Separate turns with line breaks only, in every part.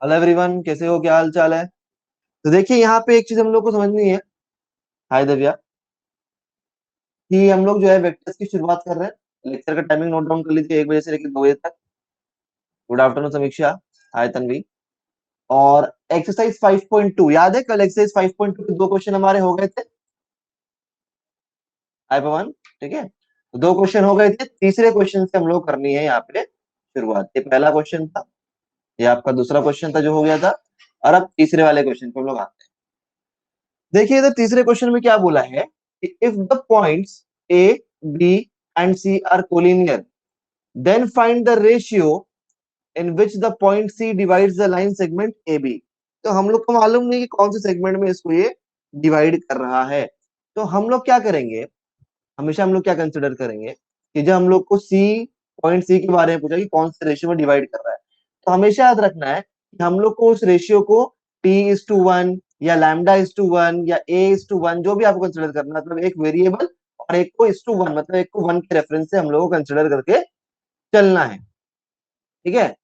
Hello everyone, कैसे हो? क्या हाल चाल है? तो देखिए, यहाँ पे एक चीज हम लोग को समझनी है। हाय दिव्या। कि हम लोग जो है वेक्टर्स की शुरुआत कर रहे हैं। लेक्चर का टाइमिंग नोट डाउन कर लीजिए, 1 बजे से लेकर 2 बजे तक। गुड आफ्टरनून समीक्षा। हाय तन्वी। और एक्सरसाइज 5.2 याद है? कल एक्सरसाइज 5.2 के 2 क्वेश्चन हमारे हो गए थे। हाय पवन। ठीक है, तो 2 क्वेश्चन हो गए थे। तीसरे क्वेश्चन से हम लोग करनी है यहाँ पे शुरुआत। ये पहला क्वेश्चन था, ये आपका दूसरा क्वेश्चन था जो हो गया था। और अब तीसरे वाले क्वेश्चन पे हम लोग आते हैं। देखिए इधर तीसरे क्वेश्चन में क्या बोला है कि if the points A, B and C are collinear, then find the ratio in which the point C divides the line segment A B. तो हम लोग को मालूम नहीं कि कौन से सेगमेंट में इसको ये डिवाइड कर रहा है। तो हम लोग क्या करेंगे, हमेशा हम लोग क्या कंसिडर करेंगे कि जब हम लोग को सी, पॉइंट सी के बारे में पूछा कि कौन से रेशियो में डिवाइड कर रहा है, तो हमेशा याद रखना है कि हम लोग को उस रेशियो को T:1 या λ:1 या A:1 जो भी आपको कंसिडर करना है, मतलब एक वेरिएबल और एक को 1:1, मतलब एक को 1 के रेफरेंस से हम लोग को कंसिडर करके चलना है। ठीक है।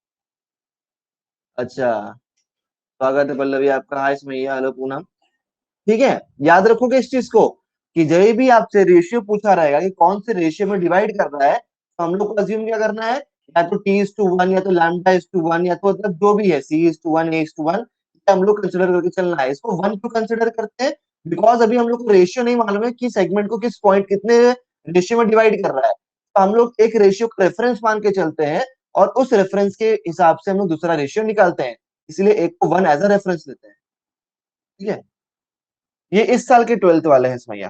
अच्छा, स्वागत है पल्लवी आपका। हाय सुमैया, हेलो पूनम। ठीक है, याद रखोगे इस चीज को कि जब भी आपसे रेशियो पूछा रहेगा कि कौन से रेशियो में डिवाइड कर रहा है, तो हम लोग को अज्यूम क्या करना है, या तो T:1 या तो λ:1 या तो मतलब जो भी है C:1 A:1, हम लोग कंसिडर करके चलना है। इसको 1 क्यों कंसिडर करते हैं? बिकॉज अभी हम लोग को रेशियो नहीं मालूम है कि सेगमेंट को किस पॉइंट कितने रेशियो में डिवाइड कर रहा है। तो हम लोग एक रेशियो को रेफरेंस मान के चलते हैं और उस रेफरेंस के हिसाब से हम लोग दूसरा रेशियो निकालते हैं। इसलिए एक को 1 एज अ रेफरेंस लेते हैं। ठीक है, ये इस साल के 12th वाले हैं इसमें।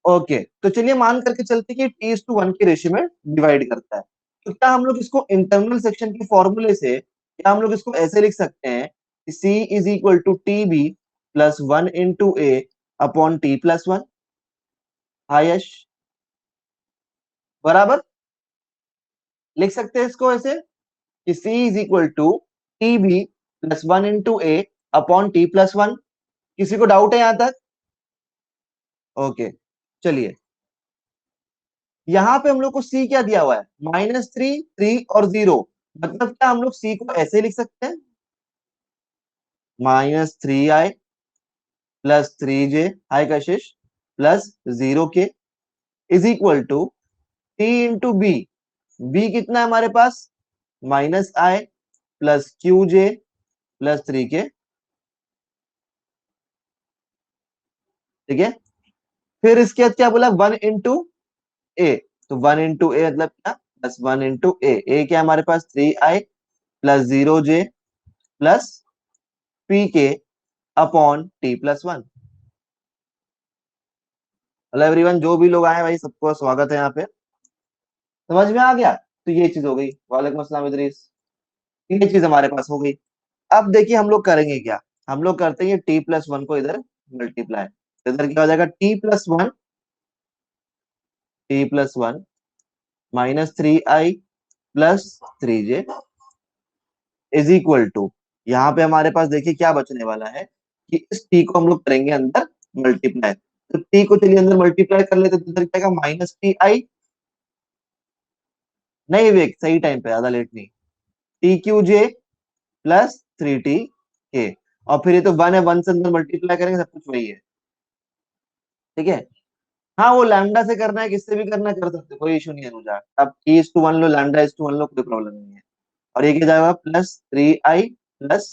ओके, तो चलिए मान करके चलते कि T:1 के रेशियो में डिवाइड करता है। तो क्या हम लोग इसको इंटरनल सेक्शन के फॉर्मूले से, क्या हम लोग इसको ऐसे लिख सकते हैं कि C=TB plus 1 × A upon T+1। हाँ यश, बराबर लिख सकते हैं इसको ऐसे कि C=TB plus 1 × A upon T+1। किसी को डाउट है यहां तक? ओके, चलिए। यहाँ पे हम लोग को सी क्या दिया हुआ है, -3, 3 और 0। मतलब क्या हम लोग सी को ऐसे लिख सकते हैं, -3i plus 3j, hi Kashish, plus 0k is equal to T into B. B कितना है हमारे पास, -i plus qj plus 3k। ठीक है, फिर इसके बाद क्या बोला, 1 × a। तो 1 × a मतलब क्या, प्लस 1 × a क्या है हमारे पास, 3i plus 0j plus pk upon T+1। Hello everyone, जो भी लोग आए भाई सबको स्वागत है यहाँ पे। समझ में आ गया? तो ये चीज हो गई। वालेकुम अस्सलाम इदरीस। ये चीज हमारे पास हो गई। अब देखिए हम लोग करेंगे क्या, हम लोग करते हैं T+1 को इधर मल्टीप्लाई। तो इधर क्या हो जाएगा, T+1 -3i plus 3j is equal to, यहाँ पे हमारे पास देखिए क्या बचने वाला है कि इस t को हम लोग करेंगे अंदर मल्टीप्लाई। तो t को चलिए अंदर मल्टीप्लाई कर लेते, तो इधर क्या आएगा, -3i। नहीं विवेक, सही टाइम पे, ज्यादा लेट नहीं। TQJ plus 3TK। और फिर ये तो 1 है, 1 से अंदर मल्टीप्लाई करेंगे, सब कुछ वही है। ठीक है। हाँ, वो लैम्डा से करना है, किससे भी करना है, कर सकते हो, कोई इशू नहीं है अनुजा। अब T:1 लो, λ:1 लो, कोई प्रॉब्लम नहीं है। और ये क्या जाएगा, +3i प्लस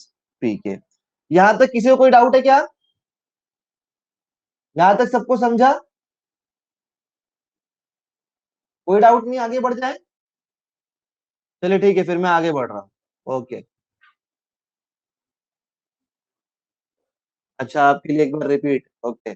pk। यहाँ तक किसी को कोई डाउट है क्या? यहाँ तक सबको समझा? कोई डाउट नहीं, आगे बढ़ जाए। चलिए ठीक है, फिर मैं आगे बढ़ रहा हूँ। ओके। अच्छा, आपके लिए एक बार रिपीट। ओके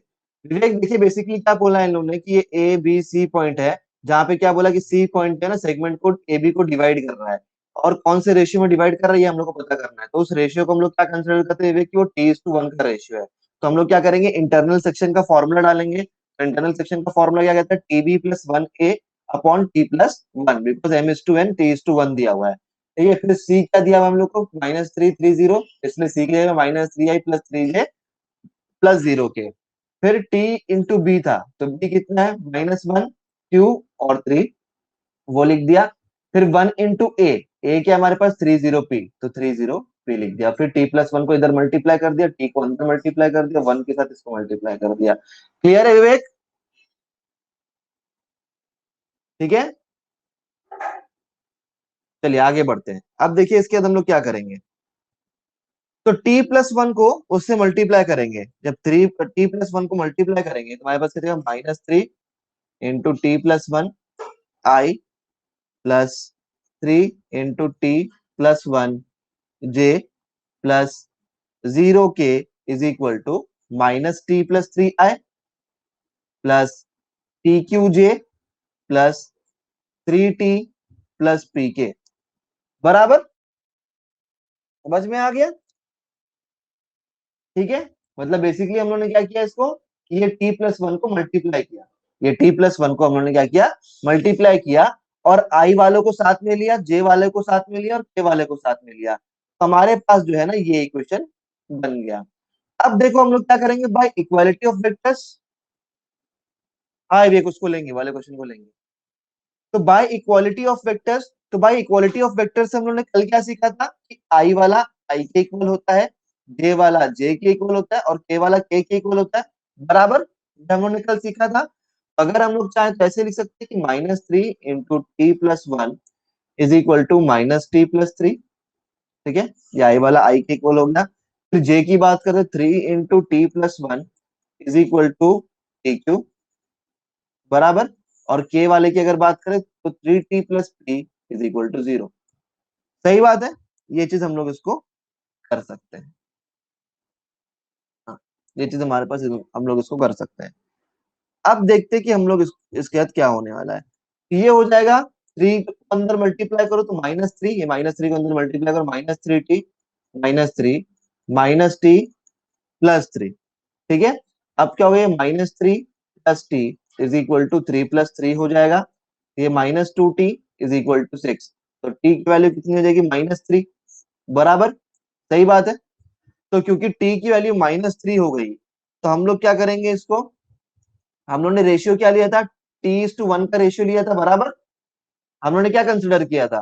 विवेक, देखिए बेसिकली क्या बोला है इन लोगों ने कि ये ए बी सी पॉइंट है, जहाँ पे क्या बोला कि सी पॉइंट है ना, सेगमेंट को ए बी को डिवाइड कर रहा है। और कौन से रेशियो में डिवाइड कर रहा है ये हम लोग को पता करना है। तो उस रेशियो को हम लोग क्या कंसिडर करते हैं कि वो T:1 का रेशियो है। तो हम लोग क्या करेंगे, इंटरनल सेक्शन का फॉर्मूला डालेंगे। तो इंटरनल सेक्शन का फॉर्मूला क्या कहता है, TB plus 1A upon T+1, because M:1 T:1 दिया हुआ है। ठीक है, फिर सी क्या दिया हुआ हम लोग को, -330, इसलिए सी की जगह -3i plus 3j plus 0k। फिर t इंटू बी था, तो b कितना है, -1 q और 3, वो लिख दिया। फिर 1 × a, a क्या हमारे पास 30p, तो 30 p लिख दिया, फिर t+1 को इधर मल्टीप्लाई कर दिया, t को अंदर मल्टीप्लाई कर दिया, 1 के साथ इसको मल्टीप्लाई कर दिया। क्लियर है विवेक? ठीक है, चलिए आगे बढ़ते हैं। अब देखिए इसके बाद हम लोग क्या करेंगे, तो t+1 को उससे मल्टीप्लाई करेंगे, जब t+1 को मल्टीप्लाई करेंगे तो हमारे पास कितना, -3 × t+1 i +3 × t+1 j +0k -t+3i +tqj +3t +pk। बराबर, समझ में आ गया? ठीक है, मतलब बेसिकली हम लोगों ने क्या किया इसको, कि ये t+1 को मल्टीप्लाई किया, ये t+1 को हम लोगों ने क्या किया, मल्टीप्लाई किया, और i वालों को साथ में लिया, j वाले को साथ में लिया, और k वाले को साथ में लिया, तो हमारे पास जो है ना ये इक्वेशन बन गया। अब देखो हम लोग क्या करेंगे, बाय इक्वालिटी ऑफ वेक्टर्स, हाँ एक उसको लेंगे, वाले क्वेश्चन को लेंगे। तो बाय इक्वालिटी ऑफ वेक्टर्स, तो बाय इक्वालिटी ऑफ वेक्टर्स हम लोगों ने कल क्या सीखा था, कि आई वाला आई के इक्वल होता है, जे वाला जे के इक्वल होता है, और के वाला के इक्वल होता है। बराबर, ये हम लोगों ने कल सीखा था। अगर हम लोग चाहें तो ऐसे लिख सकते हैं कि -3 × t+1 is equal to -t+3। ठीक है, ये आई वाला आई के इक्वल हो गया। फिर जे की बात करें, 3 × t+1 is equal to T Q. बराबर, और के वाले की अगर बात करें तो 3t+3 इज इक्वल टू 0। सही बात है, ये चीज हम लोग इसको कर सकते हैं। हाँ, ये चीज हमारे पास हम लोग इसको कर सकते हैं। अब देखते हैं कि हम लोग इसके बाद क्या होने वाला है। ये हो जाएगा, 3 को अंदर मल्टीप्लाई करो तो -3, ये -3 को अंदर मल्टीप्लाई करो, -3t -3 ठीक है। अब क्या हो गया, -3 + t इज इक्वल टू 3 + 3 हो जाएगा, ये -2t इज इक्वल टू 6। तो t की वैल्यू कितनी हो जाएगी, -3। बराबर, सही बात है। तो क्योंकि t की वैल्यू -3 हो गई, तो हम लोग क्या करेंगे इसको, हम लोगों ने रेशियो क्या लिया था, t:1 का रेशियो लिया था। बराबर, हम लोगों ने क्या कंसिडर किया था,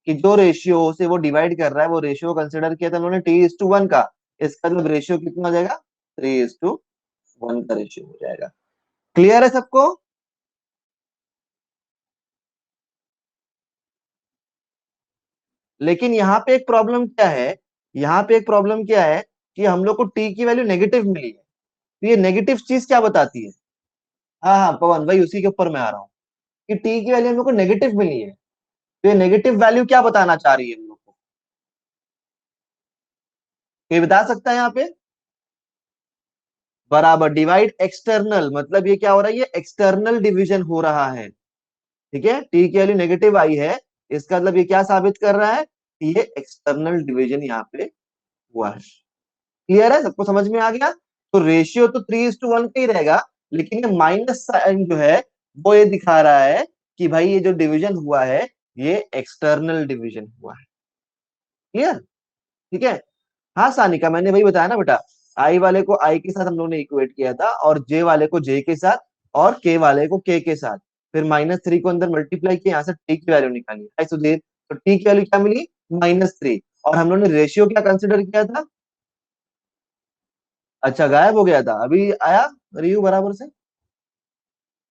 कि जो रेशियो से वो डिवाइड कर रहा है वो रेशियो कंसिडर किया था हम लोगों ने t:1 का। इसका मतलब रेशियो कितना हो जाएगा, 3:1 का रेशियो हो जाएगा। क्लियर है सबको? लेकिन यहाँ पे एक प्रॉब्लम क्या है, यहाँ पे एक प्रॉब्लम क्या है, कि हम लोग को टी की वैल्यू नेगेटिव मिली है। तो ये नेगेटिव चीज क्या बताती है, हाँ हाँ पवन भाई, उसी के ऊपर मैं आ रहा हूँ, कि टी की वैल्यू हम लोग को नेगेटिव मिली है। तो ये नेगेटिव वैल्यू क्या बताना चाह रही है हम लोग को, कोई बता सकता है यहाँ पे? बराबर, डिवाइड एक्सटर्नल, मतलब ये क्या हो रहा है, ये एक्सटर्नल डिवीजन हो रहा है। ठीक है, टी की वैल्यू नेगेटिव आई है, इसका मतलब ये क्या साबित कर रहा है, कि ये एक्सटर्नल डिवीजन यहाँ पे हुआ है। क्लियर है, सबको समझ में आ गया? तो रेशियो तो 3:1 का ही रहेगा, लेकिन ये माइनस साइन जो है वो ये दिखा रहा है कि भाई ये जो डिवीजन हुआ है ये एक्सटर्नल डिवीजन हुआ है। क्लियर? ठीक है। हाँ सानिका, मैंने वही बताया ना बेटा, आई वाले को आई के साथ हम लोगों ने इक्वेट किया था, और जे वाले को जे के साथ, और के वाले को के साथ, फिर -3 को अंदर मल्टीप्लाई किया, यहाँ से टी की वैल्यू निकाली। हाय सुधीर, तो टी की वैल्यू क्या मिली, -3। और हम लोगों ने रेशियो क्या कंसिडर किया था, अच्छा गायब हो गया था, अभी आया रियू बराबर से।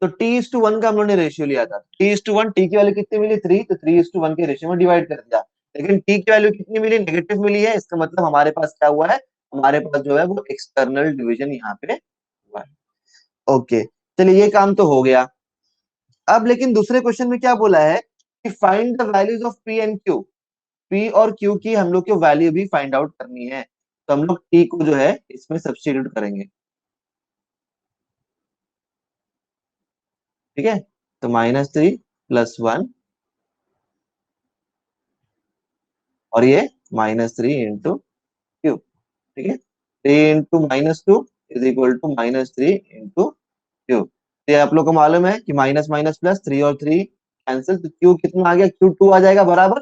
तो t:1 का हम लोगों ने रेशियो लिया था, t:1, टी की वैल्यू कितनी मिली, 3, तो 3:1 के रेशियो में डिवाइड कर दिया। लेकिन टी की वैल्यू कितनी मिली, नेगेटिव मिली है, इसका मतलब हमारे पास क्या हुआ है, हमारे पास जो है वो एक्सटर्नल डिवीजन यहाँ पे हुआ है। ओके, चलिए ये काम तो हो गया। अब लेकिन दूसरे क्वेश्चन में क्या बोला है, कि find the values of P and Q, P और क्यू की हम लोग को वैल्यू भी फाइंड आउट करनी है। तो हम लोग टी को जो है इसमें सब्स्टिट्यूट करेंगे। ठीक है, तो -3 + 1, और ये -3 × क्यू। ठीक है, 3 × -2 इज इक्वल टू -3 × क्यू। ये आप लोग को मालूम है कि माइनस माइनस प्लस, 3 और 3 कैंसिल, तो क्यू कितना आ गया, Q2 आ जाएगा। बराबर,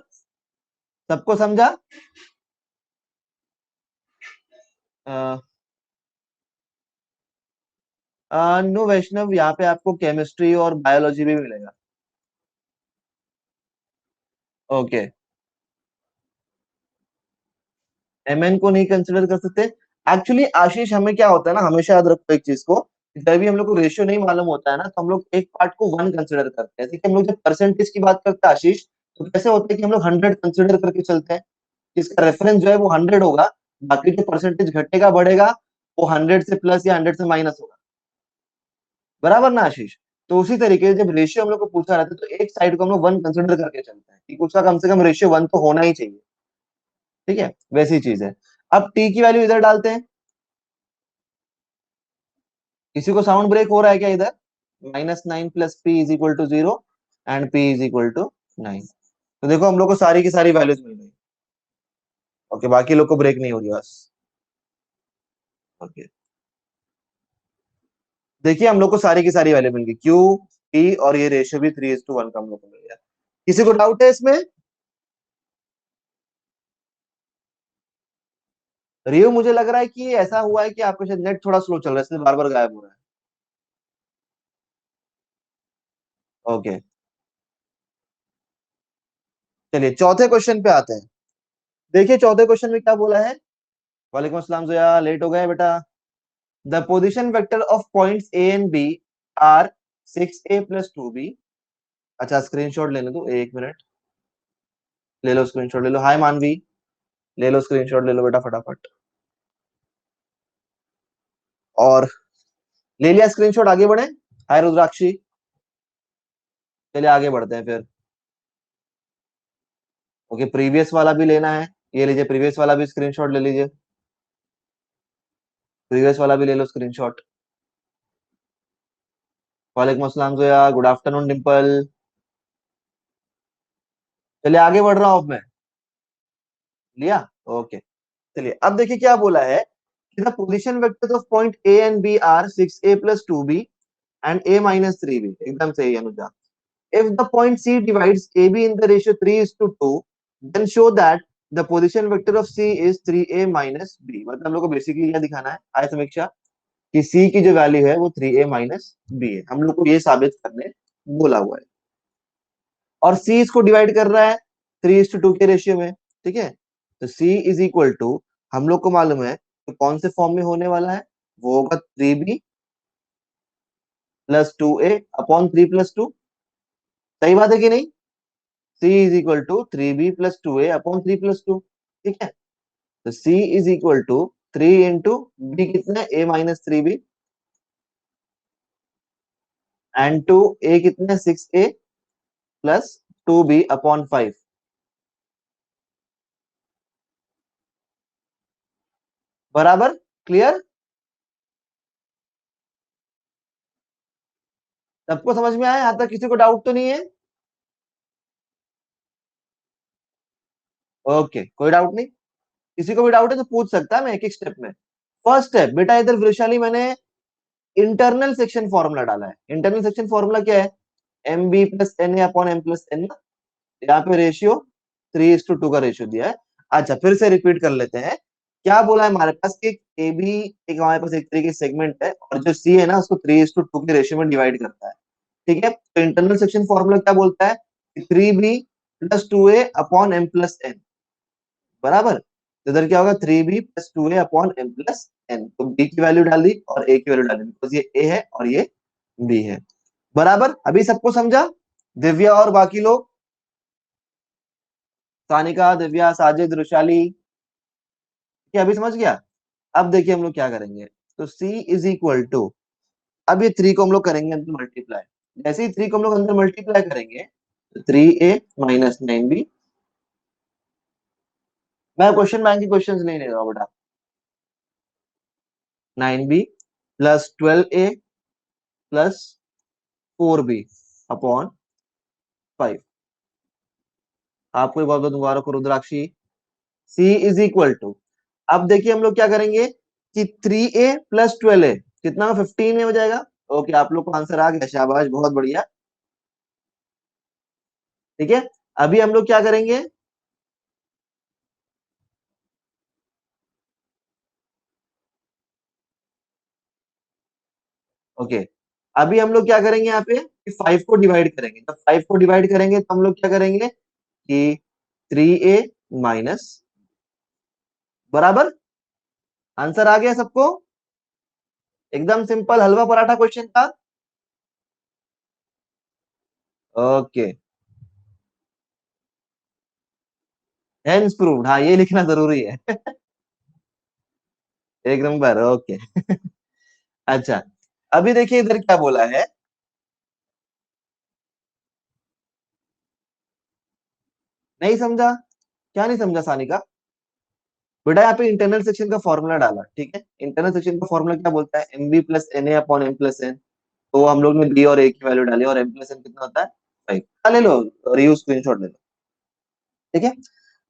सबको समझा? नो वैष्णव, यहाँ पे आपको केमिस्ट्री और बायोलॉजी भी मिलेगा। ओके, mn को नहीं कंसिडर कर सकते। एक्चुअली आशीष, हमें क्या होता है ना, हमेशा याद रखो एक चीज को, जब भी हम लोग को रेशियो नहीं मालूम होता है ना, तो हम लोग एक पार्ट को वन कंसिडर करते हैं। ठीक है, हम लोग जब परसेंटेज की बात करते हैं आशीष, तो कैसे होता है कि हम लोग 100 कंसिडर करके चलते हैं, इसका रेफरेंस जो है वो 100 होगा, बाकी जो परसेंटेज घटेगा बढ़ेगा वो 100 से प्लस या 100 से माइनस होगा। बराबर ना आशीष? तो उसी तरीके से जब रेशियो हम लोग को पूछा रहता है, तो एक साइड को हम लोग वन कंसिडर करके चलते हैं कि उसका कम से कम रेशियो वन तो होना ही चाहिए। ठीक है, वैसी चीज है। अब टी की वैल्यू इधर डालते हैं। किसी को साउंड ब्रेक हो रहा है क्या इधर? -9 plus P is equal to 0 and P is equal to 9। तो देखो हम लोग को सारी की सारी वैल्यूज मिल गई। ओके, बाकी लोग को ब्रेक नहीं हो रही बस। ओके, देखिए हम लोग को सारी की सारी वैल्यू मिल गई, क्यू टी, और ये रेशियो भी 3:1 का हम लोग को मिल गया। किसी को डाउट है इसमें? रियो, मुझे लग रहा है कि ऐसा हुआ है कि आपका शायद नेट थोड़ा स्लो चल रहा है, इसलिए बार बार गायब हो रहा है। ओके, चलिए चौथे क्वेश्चन पे आते हैं। देखिए चौथे क्वेश्चन में क्या बोला है। वालेकुम अस्सलाम जोया, लेट हो गए बेटा। The position vector of points A and B are 6a plus 2b। अच्छा, स्क्रीनशॉट लेने दो, एक मिनट। ले लो स्क्रीनशॉट, ले लो। हाय मानवी, ले लो स्क्रीनशॉट, ले लो बेटा फटाफट। और ले लिया स्क्रीनशॉट, आगे बढ़े। हाय रुद्राक्षी, चलिए आगे बढ़ते हैं फिर। ओके, प्रीवियस वाला भी लेना है, ये लीजिए प्रीवियस वाला भी स्क्रीनशॉट ले लीजिए। प्रीवियस वाला भी ले लो स्क्रीनशॉट। वालेकुम अस्सलाम जोया, गुड आफ्टरनून डिम्पल। चलिए आगे बढ़ रहा हूं अब मैं। लिया। ओके, चलिए अब देखिए क्या बोला है कि the position vectors of point A and B are 6a plus 2b and a minus 3b। एकदम सही है Anuja. If the point C divides AB in the ratio 3:2, then show that the position vector of C is 3a minus b। मतलब हम लोग को basically क्या दिखाना है, आय समीक्षा, कि C की जो वैल्यू है वो 3a माइनस b है। हम लोग को ये साबित करने बोला हुआ है, और C इसको डिवाइड कर रहा है 3:2 के रेशियो में। ठीक है, तो C इज इक्वल टू, हम लोग को मालूम है तो कौन से फॉर्म में होने वाला है, वो होगा 3b प्लस 2a अपॉन 3+2। सही बात है कि नहीं? C is equal to 3b plus 2a upon 3+2। ठीक है, तो C is equal to 3 into B, कितना a minus 3b, and two a कितना 6a प्लस 2b अपॉन 5। बराबर, क्लियर? सबको समझ में आया? यहां तक किसी को डाउट तो नहीं है? ओके, कोई डाउट नहीं। किसी को भी डाउट है तो पूछ सकता है, मैं एक एक स्टेप में। फर्स्ट स्टेप बेटा, इधर वैशाली मैंने इंटरनल सेक्शन फॉर्मूला डाला है। इंटरनल सेक्शन फॉर्मूला क्या है? M B plus N A upon M plus N. यहाँ पे रेशियो 3:2 का रेशियो दिया है। अच्छा, फिर से रिपीट कर लेते हैं। क्या बोला है हमारे पास कि ए बी एक हमारे पास एक तरीके सेगमेंट है, और जो सी है ना उसको 3:2 के रेशियो में डिवाइड करता है। ठीक है, तो इंटरनल सेक्शन फॉर्मूला क्या बोलता है कि 3b plus 2a upon M plus N. बराबर, तो इधर क्या होगा 3b plus 2a upon M plus N. तो b की वैल्यू डाल दी और a की वैल्यू डाल दी, बिकॉज ये a है और ये b है। बराबर, अभी सबको समझा? दिव्या और बाकी लोग, सानिका, दिव्या, साजिद, रुशाली, क्या अभी समझ गया? अब देखिए हम लोग क्या करेंगे। तो c इज इक्वल टू, अब ये 3 को हम लोग करेंगे अंदर मल्टीप्लाई। जैसे ही 3 को हम लोग अंदर मल्टीप्लाई करेंगे तो 3a माइनस 9b। मैं क्वेश्चन बैंक के क्वेश्चन नहीं ले रहा हूँ बेटा। 9b plus 12a plus 4b upon 5। आपको एक बात दोबारा को रुद्राक्षी, c इज इक्वल टू, अब देखिए हम लोग क्या करेंगे कि 3a प्लस 12a कितना 15 हो जाएगा। ओके, आप लोग को आंसर आ गया, शाबाश, बहुत बढ़िया। ठीक है, अभी हम लोग क्या करेंगे, ओके, अभी हम लोग क्या करेंगे यहाँ पे कि 5 को डिवाइड करेंगे। जब 5 को डिवाइड करेंगे तो हम लोग क्या करेंगे कि 3a माइनस बराबर, आंसर आ गया सबको? एकदम सिंपल हलवा पराठा क्वेश्चन था। ओके, हेंस प्रूव्ड, हाँ ये लिखना जरूरी है। एक नंबर, ओके। अच्छा, अभी देखिए इधर क्या बोला है। नहीं समझा? क्या नहीं समझा सानिका? बेटा यहाँ पे इंटरनल सेक्शन का फॉर्मूला डाला, ठीक है। इंटरनल सेक्शन का फॉर्मूला क्या बोलता है, M B plus N A upon M plus N. तो हम लोग ने बी और ए की वैल्यू डाली, और एम प्लस एन कितना होता है, 5। ले लो, रिव्यू स्क्रीनशॉट ले लो, ठीक है।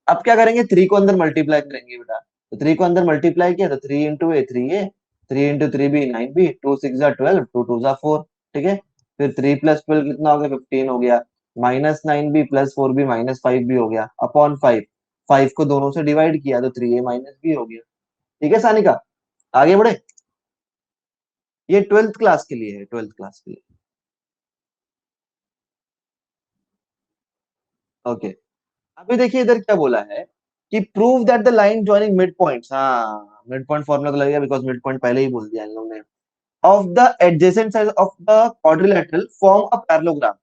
अब क्या करेंगे, थ्री को अंदर मल्टीप्लाई करेंगे बेटा। तो थ्री को अंदर मल्टीप्लाई किया तो three into A three A, three into three B nine B, two six जा 12, टू टू जा 4, ठीक है। फिर थ्री प्लस 12 कितना हो गया, 15 हो गया। Minus nine B plus 4 B minus 5 B हो गया, अपॉन 5। 5 को दोनों से डिवाइड किया तो थ्री ए माइनस बी हो गया। ठीक है सानिका, आगे बढ़े। ये ट्वेल्थ क्लास के लिए है, ट्वेल्थ क्लास के लिए। ओके, अभी देखिए इधर क्या बोला है कि prove that the line joining mid points, हाँ मिड पॉइंट फॉर्मूला तो लगेगा बिकॉज मिड पॉइंट पहले ही बोल दिया इन लोगों ने, of the adjacent side of the quadrilateral form a parallelogram.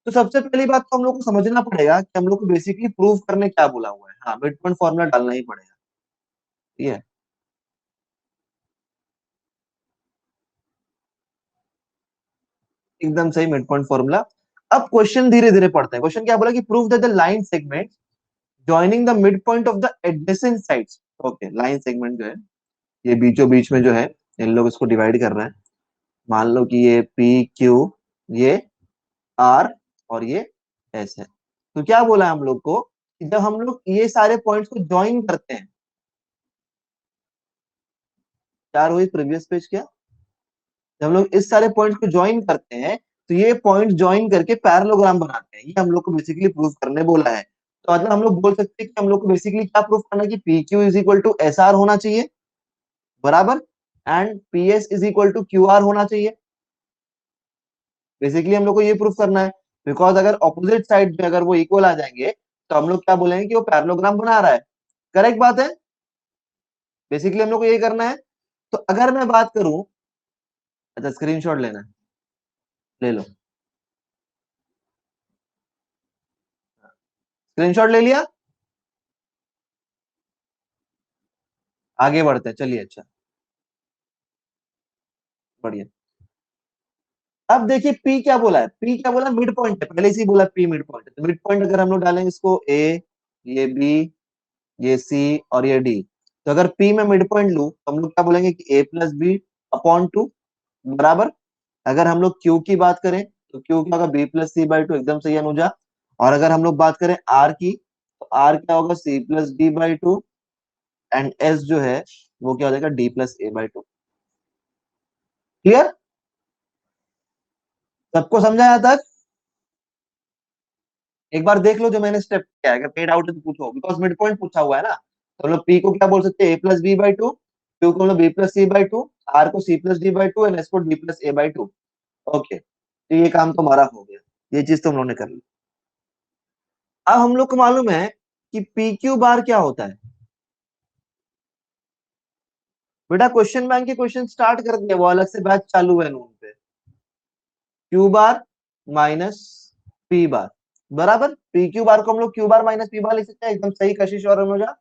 तो सबसे पहली बात तो हम लोग को समझना पड़ेगा कि हम लोग को बेसिकली प्रूव करने क्या बोला हुआ है। हाँ, मिड पॉइंट फॉर्मूला डालना ही पड़ेगा, ठीक है। एकदम सही, मिड पॉइंट फॉर्मूला। अब क्वेश्चन धीरे धीरे पढ़ते हैं। क्वेश्चन क्या बोला कि prove that the line segment joining the mid point of the adjacent sides. Okay, line segment जो है, ये बीचों बीच में जो है, इन लोग इसको डिवाइड कर रहे हैं। मान लो कि ये पी क्यू, ये आर, और ये एस है। तो क्या बोला है हम लोग को कि जब हम लोग ये सारे पॉइंट्स को ज्वाइन करते हैं, क्या रोहित प्रीवियस पेज क्या, जब हम लोग इस सारे पॉइंट्स को ज्वाइन करते हैं तो ये पॉइंट ज्वाइन करके पैरेललोग्राम बनाते हैं। ये हम लोग को बेसिकली प्रूव करने बोला है। तो मतलब हम लोग बोल सकते हैं कि हम लोग को बेसिकली क्या प्रूव करना है कि P Q is equal to S R होना चाहिए, बराबर, and P S is equal to Q R होना चाहिए। बेसिकली हम लोग को ये प्रूफ करना है, बिकॉज अगर ऑपोजिट साइड में अगर वो इक्वल आ जाएंगे तो हम लोग क्या बोलेंगे कि वो पैरेललोग्राम बना रहा है। करेक्ट बात है, बेसिकली हम लोग को यही करना है। तो अगर मैं बात करूं, अच्छा स्क्रीनशॉट लेना है, ले लो, स्क्रीनशॉट ले लिया। आगे बढ़ते हैं, चलिए, अच्छा, बढ़िया। अब देखिए पी क्या बोला है, पी क्या बोला, मिड पॉइंट है, पहले से ही बोला पी मिड पॉइंट है। तो मिड पॉइंट अगर हम लोग डालेंगे इसको ए, ये बी, ये सी और ये डी। तो अगर पी में मिड पॉइंट लू तो हम लोग क्या बोलेंगे कि A plus B upon two, बराबर। अगर हम लोग क्यू की बात करें तो क्यू क्या होगा, B plus C by two, एकदम सही अनुजा। और अगर हम लोग बात करें आर की, तो आर क्या होगा, C plus D by two. And S जो है वो क्या हो जाएगा, D plus A by two. Clear, सबको समझा यहाँ तक? एक बार देख लो जो मैंने स्टेप किया है, अगर कहीं डाउट है तो पूछो, बिकॉज मिड पॉइंट पूछा हुआ है ना। तो हम लोग पी को क्या बोल सकते हैं, A plus B by two, Q को हम लोग B plus C by two, R को C plus D by two, and S को D plus A by two. Okay, तो ये काम तो हमारा हो गया, ये चीज तो हम लोगों ने कर ली। अब हम लोग को मालूम है कि पी क्यू बार क्या होता है। बेटा क्वेश्चन बैंक के क्वेश्चन स्टार्ट कर दिया, वो अलग से बैच चालू है नून पे। क्यू बार माइनस पी बार, बराबर। पी क्यू बार को हम लोग क्यू बार माइनस पी बार लिख सकते हैं, एकदम सही कशिश और अनुजा,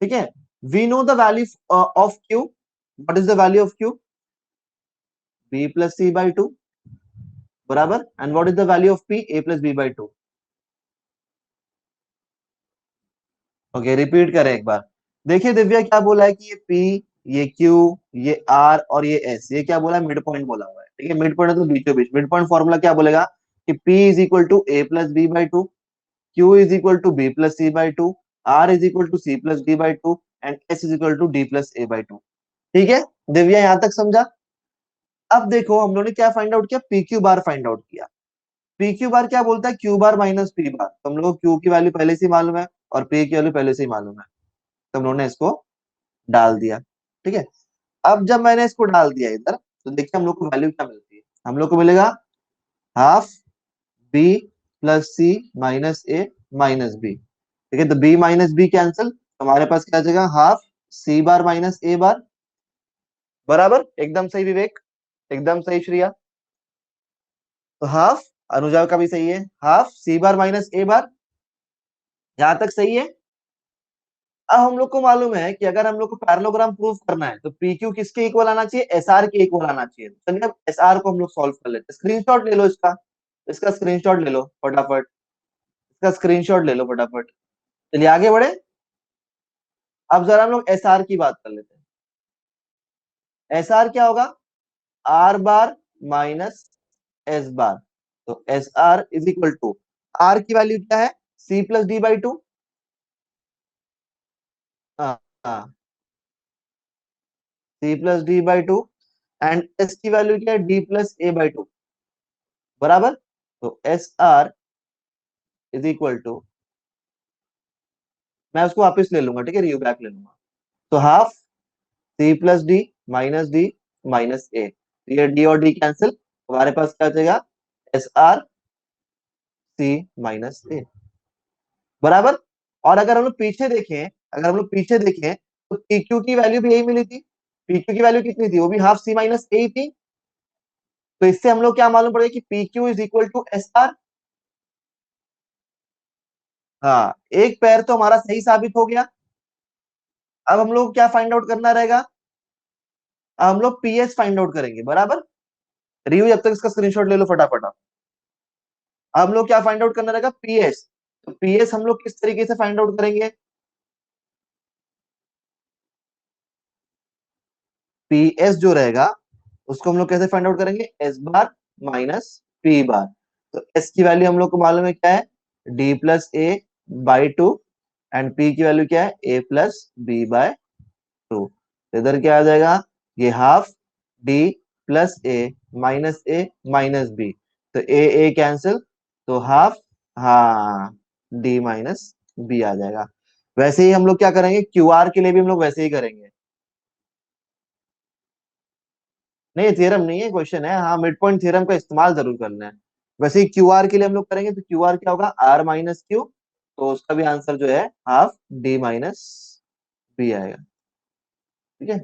ठीक है। We know the value of Q, what is the value of Q, B plus C by two, बराबर। And what is the value of P, A plus B by two. Okay, repeat करें एक बार। देखिए दिव्या क्या बोला है कि ये P, ये क्यू, ये आर और ये एस, ये क्या बोला है, मिड पॉइंट बोला हुआ है, ठीक है। मिड पॉइंट है तो बीचों बीच। मिड पॉइंट फॉर्मूला क्या बोलेगा कि P is equal to A plus B by two, Q is equal to B plus C by two, R is equal to C plus D by two, and S is equal to D plus A by two. ठीक है, दिव्या यहां तक समझा? अब देखो हम लोगों ने क्या फाइंड आउट किया, P Q bar find out किया। पी क्यू बार क्या बोलता है, क्यू बार माइनस पी बार। तो हम लोग को क्यू की वैल्यू पहले से ही मालूम है और पी की वैल्यू पहले से ही मालूम है, तो हम लोगों ने इसको डाल दिया, ठीक है। अब जब मैंने इसको डाल दिया इधर, तो देखिए हम लोग को वैल्यू क्या मिलती है, हम लोग को मिलेगा हाफ बी प्लस सी माइनस ए माइनस बी, ठीक है। तो बी माइनस बी कैंसिल, हमारे पास क्या आ जाएगा, half C bar minus A बार, बराबर, एकदम सही विवेक, एकदम सही श्रिया। तो हाफ, अनुजा का भी सही है, half C bar minus A बार, यहां तक सही है। अब हम लोग को मालूम है कि अगर हम लोग को पैरेललोग्राम प्रूव करना है तो पी क्यू किसके इक्वल आना चाहिए, एस आर के इक्वल आना चाहिए। चलिए अब एस आर को हम लोग सॉल्व कर लेते हैं। स्क्रीनशॉट ले लो इसका, इसका स्क्रीनशॉट ले लो फटाफट, इसका स्क्रीनशॉट ले लो फटाफट। चलिए आगे बढ़े। अब जरा हम लोग एस आर की बात कर लेते हैं। एस आर क्या होगा, R bar minus S bar. तो S R is equal to, R की वैल्यू क्या है, C plus D by two. हाँ हाँ, C plus D by two, and S की वैल्यू क्या है, D plus A by two, बराबर। तो S R is equal to, मैं उसको वापस ले लूंगा, ठीक है, रियू बैक ले लूंगा। तो half C plus D minus A, ये डी और डी कैंसिल, हमारे पास क्या बचेगा, S R C minus A, बराबर। और अगर हम लोग पीछे देखें, अगर हम लोग पीछे देखें तो पी क्यू की वैल्यू भी यही मिली थी। पी क्यू की वैल्यू कितनी थी, वो भी हाफ सी माइनस ए थी। तो इससे हम लोग क्या मालूम पड़ेगा कि P Q is equal to S R. हाँ, एक पैर तो हमारा सही साबित हो गया। अब हम लोग क्या फाइंड आउट करना रहेगा, अब हम लोग पीएस फाइंड आउट करेंगे, बराबर। रिव्यू जब तक इसका स्क्रीनशॉट ले लो फटाफट। अब हम लोग क्या फाइंड आउट करना रहेगा, पीएस। तो पीएस हम लोग किस तरीके से फाइंड आउट करेंगे, पीएस जो रहेगा उसको हम लोग कैसे फाइंड आउट करेंगे, एस बार माइनस पी बार। तो एस की वैल्यू हम लोग को मालूम है क्या है, D plus A by two, and P की वैल्यू क्या है, A plus B by two. इधर क्या आ जाएगा, ये हाफ डी प्लस ए माइनस बी, तो ए कैंसिल, तो हाफ, हाँ, डी माइनस बी आ जाएगा। वैसे ही हम लोग क्या करेंगे, क्यू आर के लिए भी हम लोग वैसे ही करेंगे। नहीं, थ्योरम नहीं है, क्वेश्चन है, हाँ, मिड पॉइंट थ्योरम का इस्तेमाल जरूर करना है। वैसे ही क्यू आर के लिए हम लोग करेंगे, तो क्यू आर क्या होगा, आर माइनस क्यू, तो उसका भी आंसर जो है हाफ डी माइनस बी आएगा, ठीक है।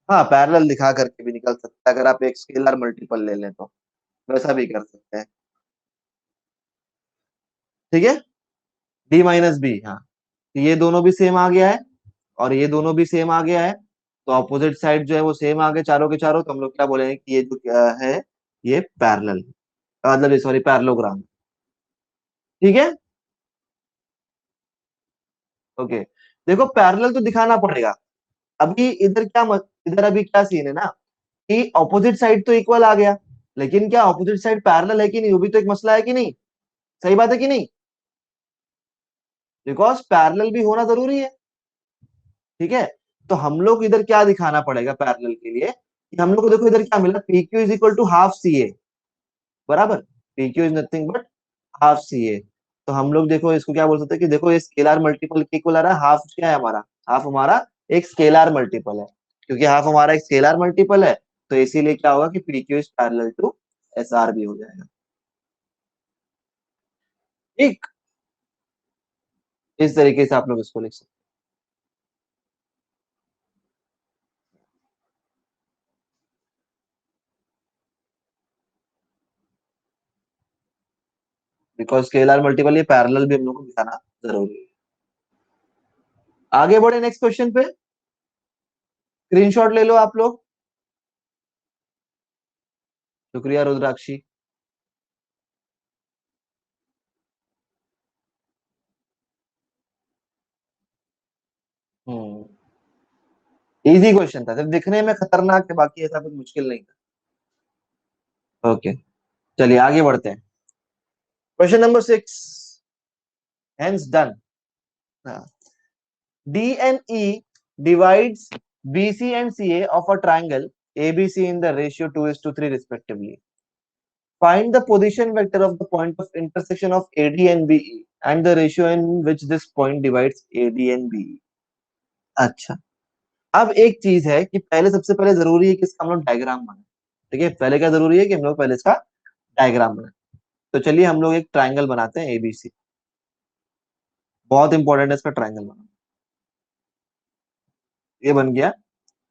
हाँ, पैरेलल दिखा करके भी निकल सकता है, अगर आप एक स्केलर मल्टीपल ले लें तो वैसा भी कर सकते हैं, ठीक है। डी माइनस बी, हाँ, तो ये दोनों भी सेम आ गया है, और ये दोनों भी सेम आ गया है। तो अपोजिट साइड जो है वो सेम आ गए चारों के चारों, तो हम लोग क्या बोलेंगे कि ये जो क्या है, ये पैरेलल, मतलब ये सॉरी पैरेललोग्राम, ठीक है। ओके, देखो पैरेलल तो दिखाना पड़ेगा। अभी इधर क्या इधर अभी क्या सीन है ना, कि ऑपोजिट साइड तो इक्वल आ गया, लेकिन क्या ऑपोजिट साइड पैरेलल है कि नहीं, वो भी तो एक मसला है कि नहीं, सही बात है कि नहीं, बिकॉज पैरेलल भी होना जरूरी है, ठीक है। तो हम लोग इधर क्या दिखाना पड़ेगा पैरेलल के लिए, कि हम लोग को देखो इधर क्या मिला, P Q is equal to half C A, बराबर। P Q is nothing but half C A. तो हम लोग देखो इसको क्या बोल सकते हैं कि देखो ये स्केलर मल्टीपल के इक्वल आ रहा है, हाफ क्या है हमारा, हाफ हमारा एक स्केलर मल्टीपल है, क्योंकि हाफ हमारा एक स्केलर मल्टीपल है, तो इसीलिए क्या होगा कि P Q is parallel to S R भी हो जाएगा, ठीक। इस तरीके से आप लोग इसको लिख सकते हैं, बिकॉज स्केलर मल्टीपल ये पैरेलल भी हम लोग को दिखाना जरूरी है। आगे बढ़े नेक्स्ट क्वेश्चन पे, स्क्रीनशॉट ले लो आप लोग। शुक्रिया रुद्राक्षी। हम्म, इजी क्वेश्चन था, सिर्फ दिखने में खतरनाक है, बाकी ऐसा कुछ मुश्किल नहीं था। ओके, चलिए आगे बढ़ते हैं। Question number 6, hence done. D and E divides BC and CA of a triangle ABC in the ratio 2:3 respectively. Find the position vector of the point of intersection of AD and BE and the ratio in which this point divides AD and BE. अच्छा, अब एक चीज है कि पहले सबसे पहले जरूरी है कि इसका हम लोग डायग्राम बनाए, ठीक है। पहले क्या जरूरी है कि हम लोग पहले इसका डायग्राम बनाए। तो चलिए हम लोग एक ट्राइंगल बनाते हैं एबीसी। बहुत इंपॉर्टेंट है इसका ट्राइंगल बनाना। ये बन गया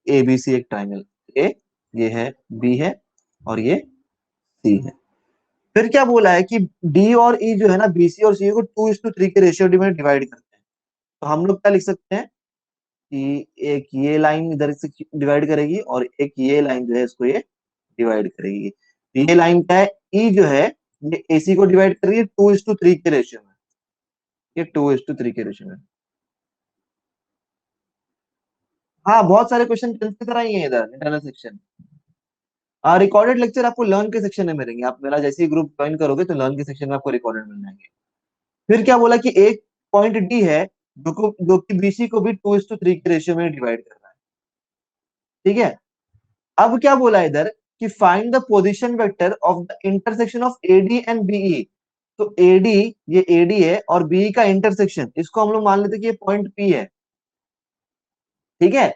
ए बी सी एक ट्राइंगल। ए ये है, बी है, और ये सी है। फिर क्या बोला है कि डी और ई जो है ना, बीसी और सी को 2:3 के रेशियो में डिवाइड करते हैं। तो हम लोग क्या लिख सकते हैं कि एक ये लाइन इधर से डिवाइड करेगी और एक ये लाइन जो है इसको ये डिवाइड करेगी। तो ये लाइन क्या है, ई जो है ये एसी को डिवाइड करेगी 2:3 के रेशियो में। ये 2:3 के रेशियो में। हाँ, बहुत सारे क्वेश्चन टेंथ की तरह ही है इधर इंटरनल सेक्शन। रिकॉर्डेड लेक्चर आपको लर्न के सेक्शन में मिलेंगे। आप मेरा जैसे ही ग्रुप ज्वाइन करोगे तो लर्न के सेक्शन में आपको रिकॉर्डेड मिल जाएंगे। फिर क्या बोला कि एक पॉइंट डी है जो कि बीसी को भी 2:3 के रेशियो में डिवाइड कर रहा है। ठीक है। अब क्या बोला है इधर कि find the position vector of the intersection of AD and BE. तो एडी, ये एडी है, और बीई का इंटरसेक्शन, इसको हम लोग मान लेते हैं कि ये पॉइंट पी है। ठीक है।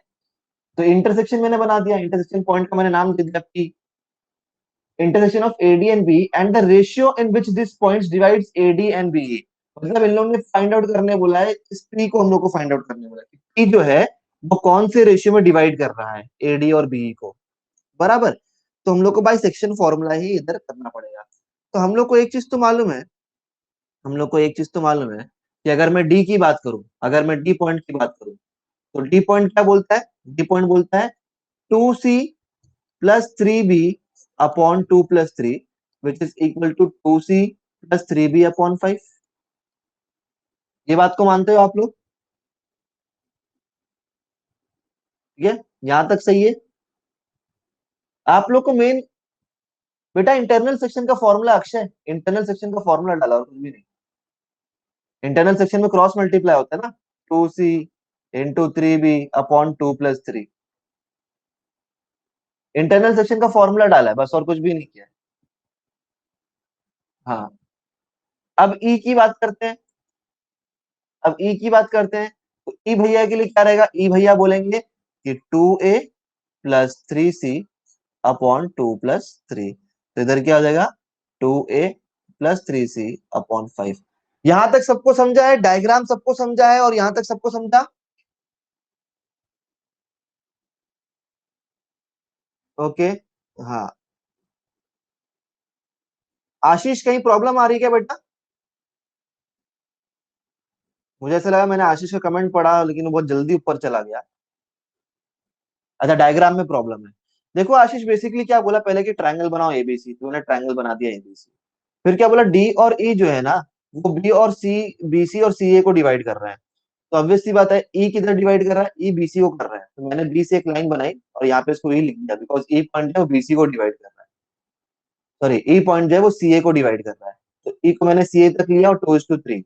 तो इंटरसेक्शन मैंने बना दिया, इंटरसेक्शन पॉइंट का मैंने नाम दे दिया P. Intersection of AD and B and the ratio in which this points divides AD and BE. मतलब इन लोगों ने फाइंड आउट करने बोला है, इस पी को हम लोग को फाइंड आउट करने बोला है कि पी जो है वो कौन से रेशियो में डिवाइड कर रहा है एडी और बीई को। बराबर। तो हम लोग को बाई सेक्शन फॉर्मूला ही इधर करना पड़ेगा। तो हम लोग को एक चीज तो मालूम है, हम लोग को एक चीज तो मालूम है कि अगर मैं डी की बात करूं, अगर मैं डी पॉइंट की बात करूं, तो डी पॉइंट क्या बोलता है, डी पॉइंट बोलता है 2c+3b upon 2+3 which is equal to 2c+3b upon 5। ये बात को मानते हो आप लोग? ठीक है, यहां तक सही है। आप लोग को मेन, बेटा इंटरनल सेक्शन का फॉर्मूला, अक्षय इंटरनल सेक्शन का फॉर्मूला डाला और कुछ भी नहीं। इंटरनल सेक्शन में क्रॉस मल्टीप्लाई होता है ना, 2c × 3b upon 2+3। Internal section का फॉर्मूला डाला है बस, और कुछ भी नहीं किया है। हाँ। अब ई की बात करते हैं, अब ई की बात करते हैं। तो ई भैया के लिए क्या रहेगा, ई भैया बोलेंगे कि 2a+3c अपॉन 2+3। तो इधर क्या हो जाएगा, 2a+3c अपॉन 5। यहां तक सबको समझा है, डायग्राम सबको समझा है, और यहां तक सबको समझा। ओके। हाँ। आशीष कहीं प्रॉब्लम आ रही है क्या बेटा? मुझे ऐसा लगा, मैंने आशीष का कमेंट पढ़ा लेकिन वो बहुत जल्दी ऊपर चला गया। अच्छा, डायग्राम में प्रॉब्लम है। देखो आशीष, बेसिकली क्या बोला पहले कि ट्रायंगल बनाओ एबीसी, तो मैंने ट्रायंगल बना दिया एबीसी। फिर क्या बोला, डी और ई जो है ना, वो बी और सी, बीसी और सीए को डिवाइड कर रहे हैं। तो ऑब्वियस सी बात है, ई किधर डिवाइड कर रहा है, ई बीसी को कर रहा है। तो मैंने बी से एक लाइन बनाई और यहाँ पे इसको ई लिख दिया, बिकॉज ई पॉइंट है वो बीसी को डिवाइड कर रहा है। सॉरी, ई पॉइंट जो है वो सीए को डिवाइड कर रहा है। तो ई को मैंने सीए तक लिया और 2:3।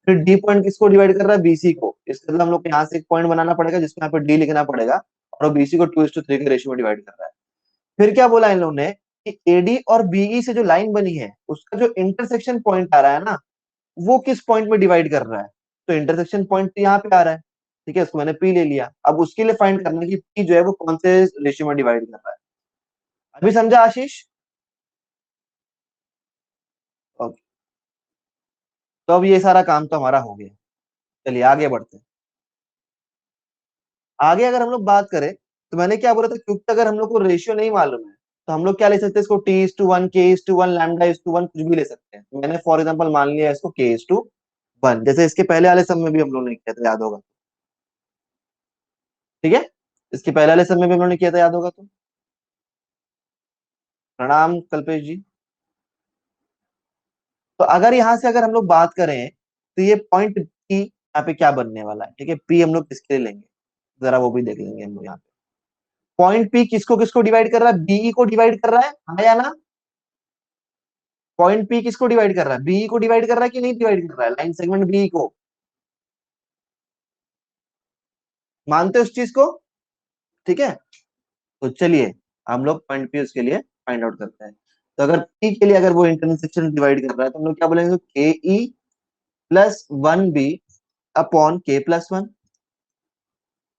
फिर डी पॉइंट किसको डिवाइड कर रहा है, बीसी को। इसका मतलब हम लोग को यहाँ से एक पॉइंट बनाना पड़ेगा जिसमें यहाँ पे डी लिखना पड़ेगा, और वो बीसी को 2:3 के रेशियो में डिवाइड कर रहा है। फिर क्या बोला इन लोगों ने कि एडी और बीई से जो लाइन बनी है उसका जो इंटरसेक्शन पॉइंट आ रहा है ना, वो किस पॉइंट में डिवाइड कर रहा है। तो इंटरसेक्शन पॉइंट तो यहाँ पे आ रहा है। ठीक है, उसको मैंने पी ले लिया। अब उसके लिए फाइंड करना है कि पी जो है वो कौन से रेशियो में डिवाइड कर रहा है। अभी समझा आशीष? ओके। तो अब ये सारा काम तो हमारा हो गया। चलिए आगे बढ़ते हैं। आगे अगर हम लोग बात करें, तो मैंने क्या बोला था, क्योंकि अगर हम लोग को रेशियो नहीं मालूम है तो हम लोग क्या ले सकते हैं इसको, T:1, K:1, λ:1, कुछ भी ले सकते हैं। तो मैंने फॉर एग्जाम्पल मान लिया इसको K:1, जैसे इसके पहले वाले सब में भी हम लोगों ने किया था, याद होगा। ठीक है, इसके पहले वाले सब में भी हम लोगों ने किया था, याद होगा। तो प्रणाम कल्पेश जी। तो अगर यहाँ से अगर हम लोग बात करें, तो ये पॉइंट पी यहाँ पे क्या बनने वाला है, ठीक है, पी हम लोग किसके लिए लेंगे, जरा वो भी देख लेंगे हम लोग यहाँ पे। पॉइंट पी किसको किसको डिवाइड कर रहा है, बीई को डिवाइड कर रहा है, हाँ या ना? पॉइंट पी किसको डिवाइड कर रहा है, बीई को डिवाइड कर रहा है कि नहीं डिवाइड कर रहा है, लाइन सेगमेंट बीई को। मानते हो उस चीज को? ठीक है। तो चलिए हम लोग पॉइंट पी उसके लिए फाइंड आउट करते हैं। तो अगर पी के लिए अगर वो इंटरसेक्शन डिवाइड कर रहा है तो हम लोग क्या बोलेंगे, के E plus 1b upon K+1।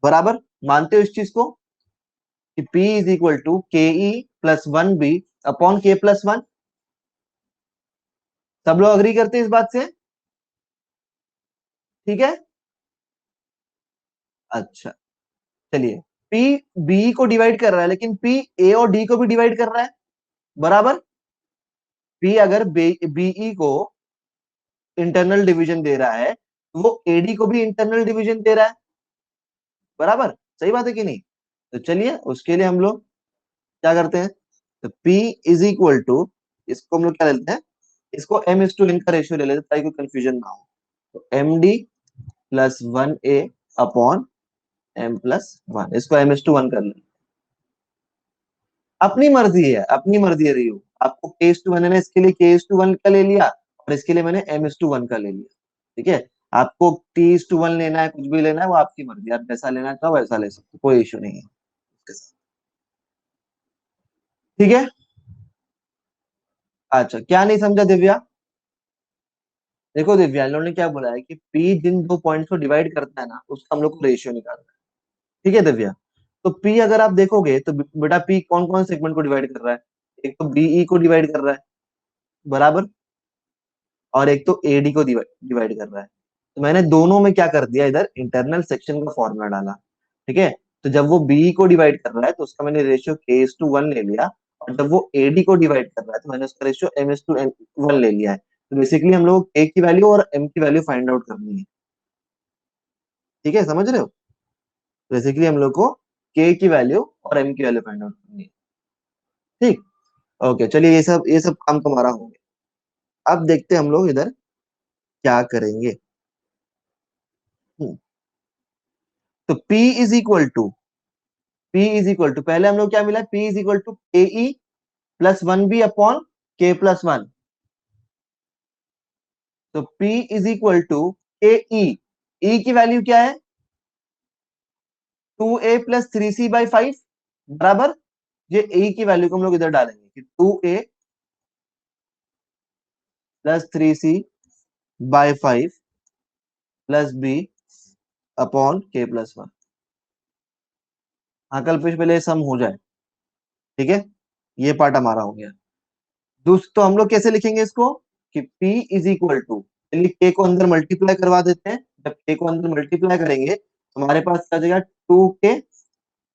बराबर। मानते हो इस चीज को कि P is equal to K E plus 1b upon K+1। सब लोग अग्री करते हैं इस बात से? ठीक है। अच्छा, चलिए, पी बी को डिवाइड कर रहा है, लेकिन पी ए और डी को भी डिवाइड कर रहा है, बराबर। पी अगर बीई को इंटरनल डिवीजन दे रहा है, तो वो एडी को भी इंटरनल डिवीजन दे रहा है, बराबर। सही बात है कि नहीं? तो चलिए उसके लिए हम लोग क्या करते हैं, तो P इज इक्वल टू, इसको हम लोग क्या लेते हैं, इसको एम इज टू एन का रेशियो ले लेते हैं ताकि कोई कंफ्यूजन ना हो। तो एम डी प्लस वन ए अपॉन एम प्लस वन, इसको एम इज टू वन कर लेते हैं। अपनी मर्जी है, अपनी मर्जी है रही हो, आपको के इज टू वन है ना, इसके लिए के इज टू वन का ले लिया, और इसके लिए मैंने एम इज टू वन का ले लिया। ठीक है, आपको टी इज टू वन लेना है, कुछ भी लेना है, वो आपकी मर्जी, आप जैसा लेना चाहो वैसा ले सकते हो, कोई इश्यू नहीं है उसके साथ। ठीक है। अच्छा, क्या नहीं समझा दिव्या? देखो दिव्या, इन लोगों ने क्या बोला है कि पी जिन दो पॉइंट्स को डिवाइड करता है ना, उसका हम लोग को रेशियो निकालना है। ठीक है दिव्या, तो पी अगर आप देखोगे तो बेटा पी कौन कौन सेगमेंट को डिवाइड कर रहा है, एक तो बीई को डिवाइड कर रहा है, बराबर, और एक तो एडी को डिवाइड कर रहा है। तो मैंने दोनों में क्या कर दिया, इधर इंटरनल सेक्शन का फॉर्मूला डाला। ठीक है, तो जब वो बीई को डिवाइड कर रहा है तो उसका मैंने रेशियो के इज टू वन ले लिया, और जब वो एडी को डिवाइड कर रहा है तो मैंने उसका ratio M is two one ले लिया है। तो बेसिकली हम लोग ए की वैल्यू और एम की वैल्यू फाइंड आउट करनी है। ठीक है, समझ रहे हो? बेसिकली हम लोग को के की वैल्यू और एम की वैल्यू फाइंड आउट करनी है। ठीक। ओके, चलिए ये सब काम तो हमारा हो गया। अब देखते हैं हम लोग इधर क्या करेंगे। हम्म, तो P इज इक्वल टू पहले हम लोग क्या मिला, P is equal to K E plus one B upon K plus one. तो P is equal to K E की वैल्यू क्या है, two A plus three C by five, बराबर। ये ए की वैल्यू को हम लोग इधर डालेंगे कि two A plus three C by five plus B upon K plus one. हाँ, कल फिर पहले सम हो जाए। ठीक है, ये पार्ट हमारा हो गया। दोस्तों हम लोग कैसे लिखेंगे इसको, कि P इज इक्वल टू, चलिए के को अंदर मल्टीप्लाई करवा देते हैं। जब के को अंदर मल्टीप्लाई करेंगे तो हमारे पास क्या जाएगा, two K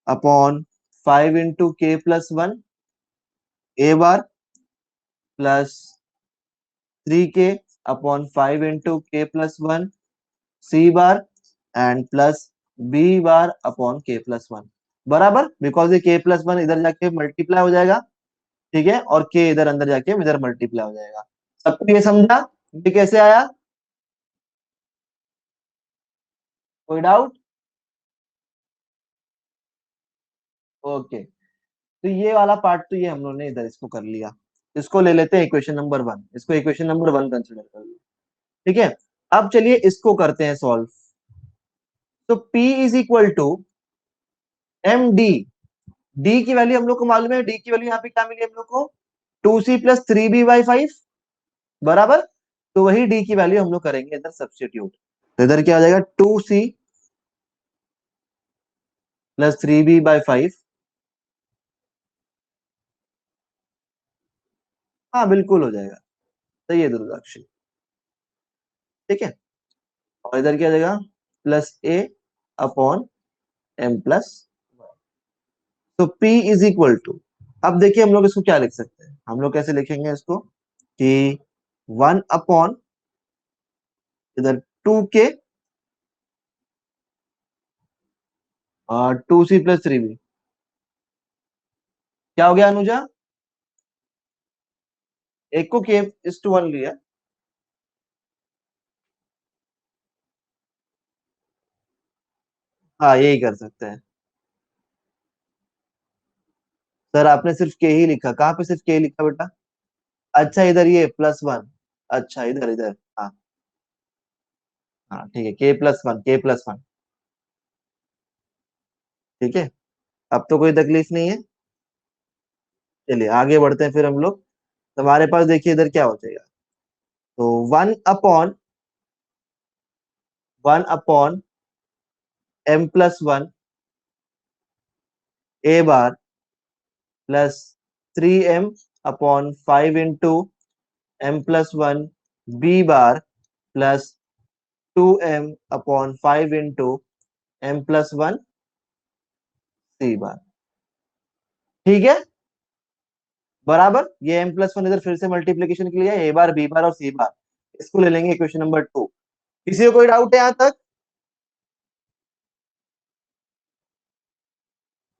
upon five into K plus one A bar, plus three K upon five into K plus one C bar, and plus B bar upon K plus one, बराबर। बिकॉज ये K plus one इधर जाके multiply हो जाएगा, ठीक है, और के इधर अंदर जाके इधर मल्टीप्लाई हो जाएगा। सबको ये समझा, ये कैसे आया, कोई डाउट? ओके, तो ये वाला पार्ट तो ये हम लोगों ने इधर इसको कर लिया। इसको ले लेते हैं इक्वेशन नंबर वन, इसको इक्वेशन नंबर वन कंसिडर कर लिया। ठीक है, अब चलिए इसको करते हैं सॉल्व। तो P is equal to M D, D की वैल्यू हम लोग को मालूम है, डी की वैल्यू यहाँ पे क्या मिली हम लोग को, two C plus three B by five, बराबर। तो वही डी की वैल्यू हम लोग करेंगे इधर सब्स्टिट्यूट। तो इधर क्या हो जाएगा, two C plus three B by five. हाँ बिल्कुल हो जाएगा, सही है दुर्गाक्षी। ठीक है, और इधर क्या हो जाएगा, प्लस ए अपॉन एम प्लस। तो P इज इक्वल टू, अब देखिए हम लोग इसको क्या लिख सकते हैं, हम लोग कैसे लिखेंगे इसको, कि वन अपॉन इधर टू के और two C plus three B. क्या हो गया अनुजा, एक को के इज टू वन लिया। हाँ यही कर सकते हैं। सर आपने सिर्फ के ही लिखा, कहाँ पे सिर्फ के लिखा बेटा? अच्छा इधर ये प्लस वन, अच्छा इधर इधर, हाँ। हाँ ठीक है, के प्लस वन, के प्लस वन। ठीक है, अब तो कोई तकलीफ नहीं है। चलिए आगे बढ़ते हैं फिर हम लोग। तो हमारे पास देखिए इधर क्या हो जाएगा, तो one upon M plus one A bar, plus three M upon five into M plus one B bar, plus 2m/5 into m+1 c bar. ठीक है, बराबर। ये m+1 इधर फिर से मल्टीप्लीकेशन के लिए है, a बार, b बार और c बार। इसको ले लेंगे इक्वेशन नंबर 2। किसी को कोई डाउट है यहां तक?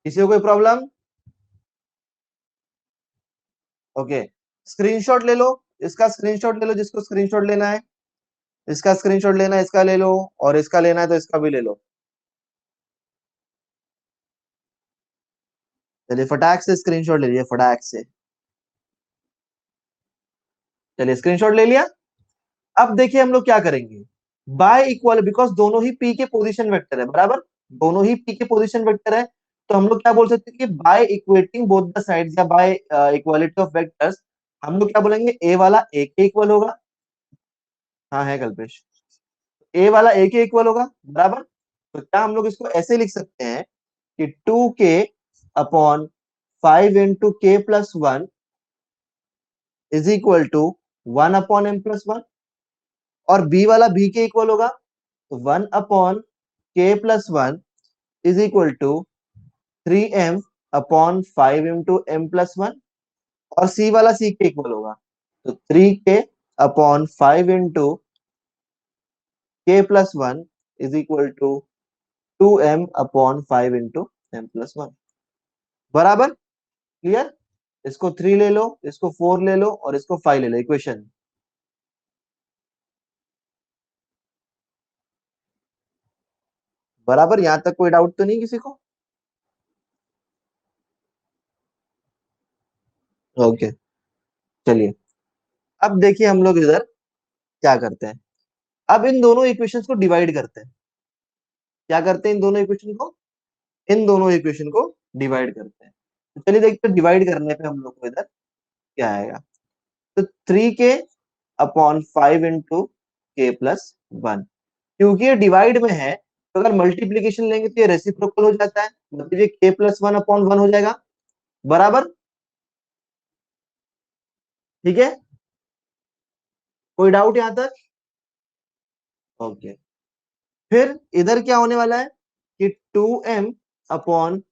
किसी को कोई प्रॉब्लम? ओके, स्क्रीनशॉट ले लो। इसका स्क्रीनशॉट ले लो जिसको स्क्रीनशॉट लेना है, इसका स्क्रीनशॉट लेना है, इसका ले लो, और इसका लेना है तो इसका भी ले लो। चलिए फटाक से स्क्रीनशॉट ले लिया, फटाक से। चलिए स्क्रीनशॉट ले लिया। अब देखिए हम लोग क्या करेंगे, बाय इक्वल, बिकॉज दोनों ही पी के पोजीशन वेक्टर है, बराबर। दोनों ही पी के पोजीशन वेक्टर है, तो हम लोग क्या बोल सकते हैं कि by equating both the sides या बाय इक्वालिटी ऑफ वेक्टर्स, हम लोग क्या बोलेंगे, ए वाला ए के इक्वल होगा। हाँ है कल्पेश, ए वाला ए के इक्वल होगा, बराबर। तो क्या हम लोग इसको ऐसे लिख सकते हैं कि 2k/5 × k+1 is equal to 1/m+1, और बी वाला बी के इक्वल होगा, तो 1/k+1 is equal to 3m/5 × m+1, और सी वाला सी के इक्वल होगा, तो 3k/5 × k+1 is equal to 2m/5 × m+1। बराबर, क्लियर। इसको 3 ले लो, इसको 4 ले लो, और इसको 5 ले लो इक्वेशन। बराबर, यहां तक कोई डाउट तो नहीं किसी को? ओके, चलिए अब देखिए हम लोग इधर क्या करते हैं। अब इन दोनों इक्वेशंस को डिवाइड करते हैं। क्या करते हैं, इन दोनों इक्वेशन को, इन दोनों इक्वेशन को डिवाइड करते हैं। तो चलिए देखते हैं डिवाइड करने पे हम लोग को इधर क्या आएगा। तो 3k/5 × k+1, क्योंकि ये डिवाइड में है, तो अगर मल्टीप्लीकेशन लेंगे तो ये रेसिप्रोकल हो जाता है, मतलब ये k+1/1 हो जाएगा, बराबर। ठीक है, कोई डाउट यहां तक? ओके, फिर इधर क्या होने वाला है कि 2m/5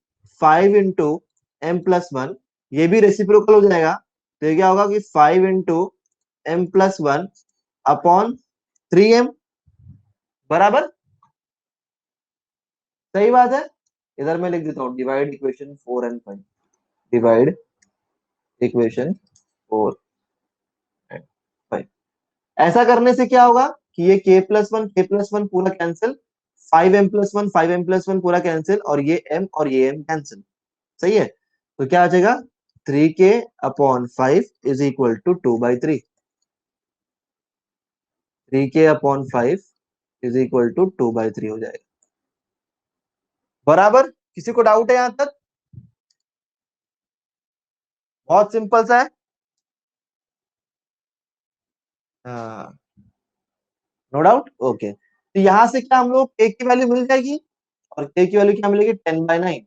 × m+1, ये भी रेसिप्रोकल हो जाएगा, तो ये क्या होगा कि 5 × m+1/3m, बराबर। सही बात है। इधर मैं लिख देता हूँ divide equation 4 and 5, divide equation 4 and 5। ऐसा करने से क्या होगा कि ये k+1 पूरा कैंसिल, 5m+1 पूरा कैंसिल, और ये m कैंसिल। सही है, तो क्या आ जाएगा, 3k/5 is equal to 2/3। 3k/5 is equal to 2/3 हो जाएगा, बराबर। किसी को डाउट है यहां तक? बहुत सिंपल सा है। हाँ, नो डाउट। ओके, तो यहां से क्या हम लोग k की वैल्यू मिल जाएगी, और k की वैल्यू क्या मिलेगी, 10/9।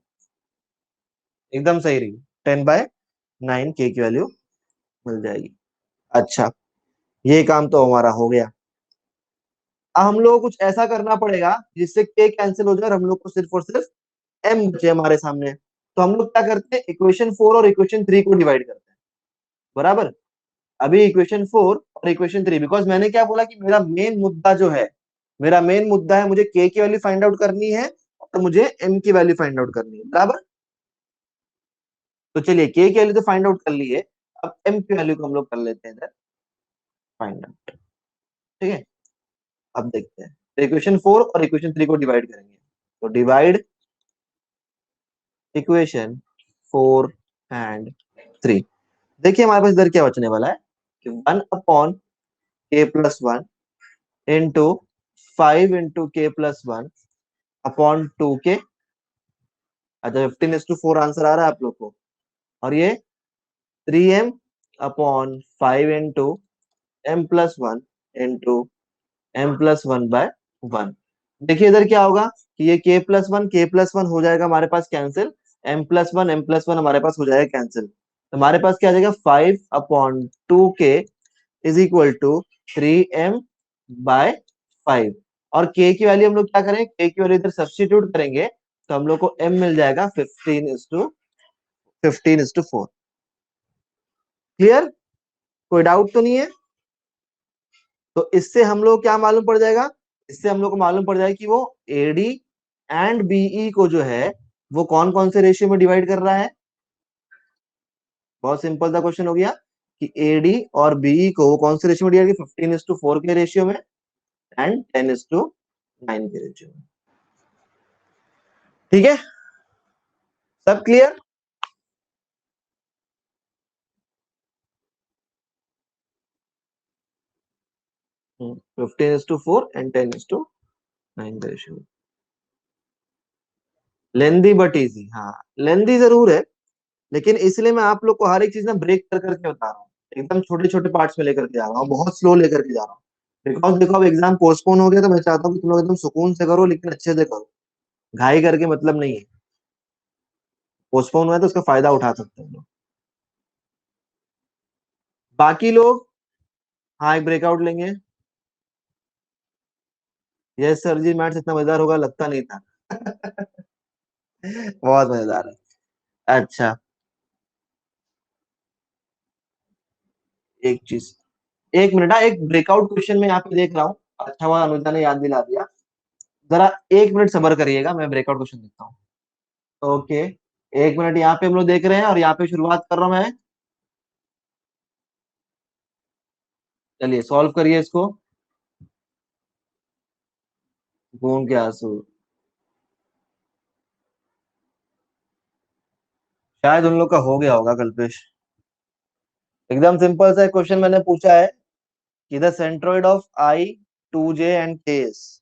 एकदम सही रही, 10/9 k की वैल्यू मिल जाएगी। अच्छा, ये काम तो हमारा हो गया। अब हम लोग को कुछ ऐसा करना पड़ेगा जिससे k कैंसिल हो जाए और हम लोग को सिर्फ और सिर्फ m बचे हमारे सामने। तो हम लोग क्या करते हैं, इक्वेशन 4 और इक्वेशन 3 को डिवाइड करते हैं, बराबर। अभी इक्वेशन 4 और इक्वेशन 3, बिकॉज मैंने क्या बोला कि मेरा मेन मुद्दा जो है, मेरा मेन मुद्दा है, मुझे k की वैल्यू फाइंड आउट करनी है और मुझे m की वैल्यू फाइंड आउट करनी है, बराबर। तो चलिए k की वैल्यू तो फाइंड आउट कर ली है, अब m की वैल्यू को हम लोग कर लेते हैं इधर फाइंड आउट। ठीक है, अब देखते हैं, तो इक्वेशन 4 और इक्वेशन 3 को डिवाइड करेंगे। तो डिवाइड इक्वेशन 4 एंड 3। देखिए हमारे पास इधर क्या बचने वाला है कि 1/k+1 इंटू 5 × k+1/2k। अच्छा, 15:4 आंसर आ रहा है आप लोग को, और ये 3m/5 × m+1 देखिए इधर क्या होगा कि ये k+1 हो जाएगा हमारे पास कैंसिल, m+1 हमारे पास हो जाएगा कैंसिल, तो हमारे पास क्या आ जाएगा, 5/2k is equal to 3m/5, और के की वैल्यू हम लोग क्या करें, के की वैल्यू इधर सब्स्टिट्यूट करेंगे तो हम लोग को m मिल जाएगा 15:4। क्लियर, कोई डाउट तो नहीं है? तो इससे हम लोग क्या मालूम पड़ जाएगा, इससे हम लोग को मालूम पड़ जाएगा कि वो एडी एंड बीई को जो है वो कौन कौन से रेशियो में डिवाइड कर रहा है। बहुत सिंपल सा क्वेश्चन हो गया कि एडी और बीई को वो कौन से रेशियो में डिवाइड किया, 15:4 के रेशियो में एंड 10:9 के रेशियो में। ठीक है, सब क्लियर? 15:4 एंड 10:9 का रेशियो। लेंदी बट इजी, हाँ लेंदी जरूर है, लेकिन इसलिए मैं आप लोग को हर एक चीज ना ब्रेक कर करके बता रहा हूँ, एकदम छोटे छोटे पार्ट्स में लेकर के जा रहा हूँ, बहुत स्लो लेकर के जा रहा हूँ। बिकॉज देखो अब एग्जाम पोस्टपोन हो गया तो मैं चाहता हूँ कि तुम लोग एकदम सुकून से करो, लेकिन अच्छे से करो, घाई करके मतलब नहीं है। पोस्टपोन हुआ है तो उसका फायदा उठा सकते हैं लोग। बाकी लोग, हाँ एक ब्रेकआउट लेंगे। यस सर जी, मैथ्स इतना मजेदार होगा लगता नहीं था। बहुत मजेदार है। अच्छा, एक चीज, एक मिनट, हाँ एक ब्रेकआउट क्वेश्चन में यहाँ पे देख रहा हूँ। अच्छा हुआ अनुजा ने याद दिला दिया। जरा एक मिनट सबर करिएगा, मैं ब्रेकआउट क्वेश्चन देखता हूँ। ओके, एक मिनट, यहाँ पे हम लोग देख रहे हैं और यहाँ पे शुरुआत कर रहा हूँ मैं। चलिए सॉल्व करिए इसको। घूम के आंसू, शायद उन लोग का हो गया होगा कल्पेश। एकदम सिंपल सा क्वेश्चन मैंने पूछा है कि the centroid of I, 2J and case.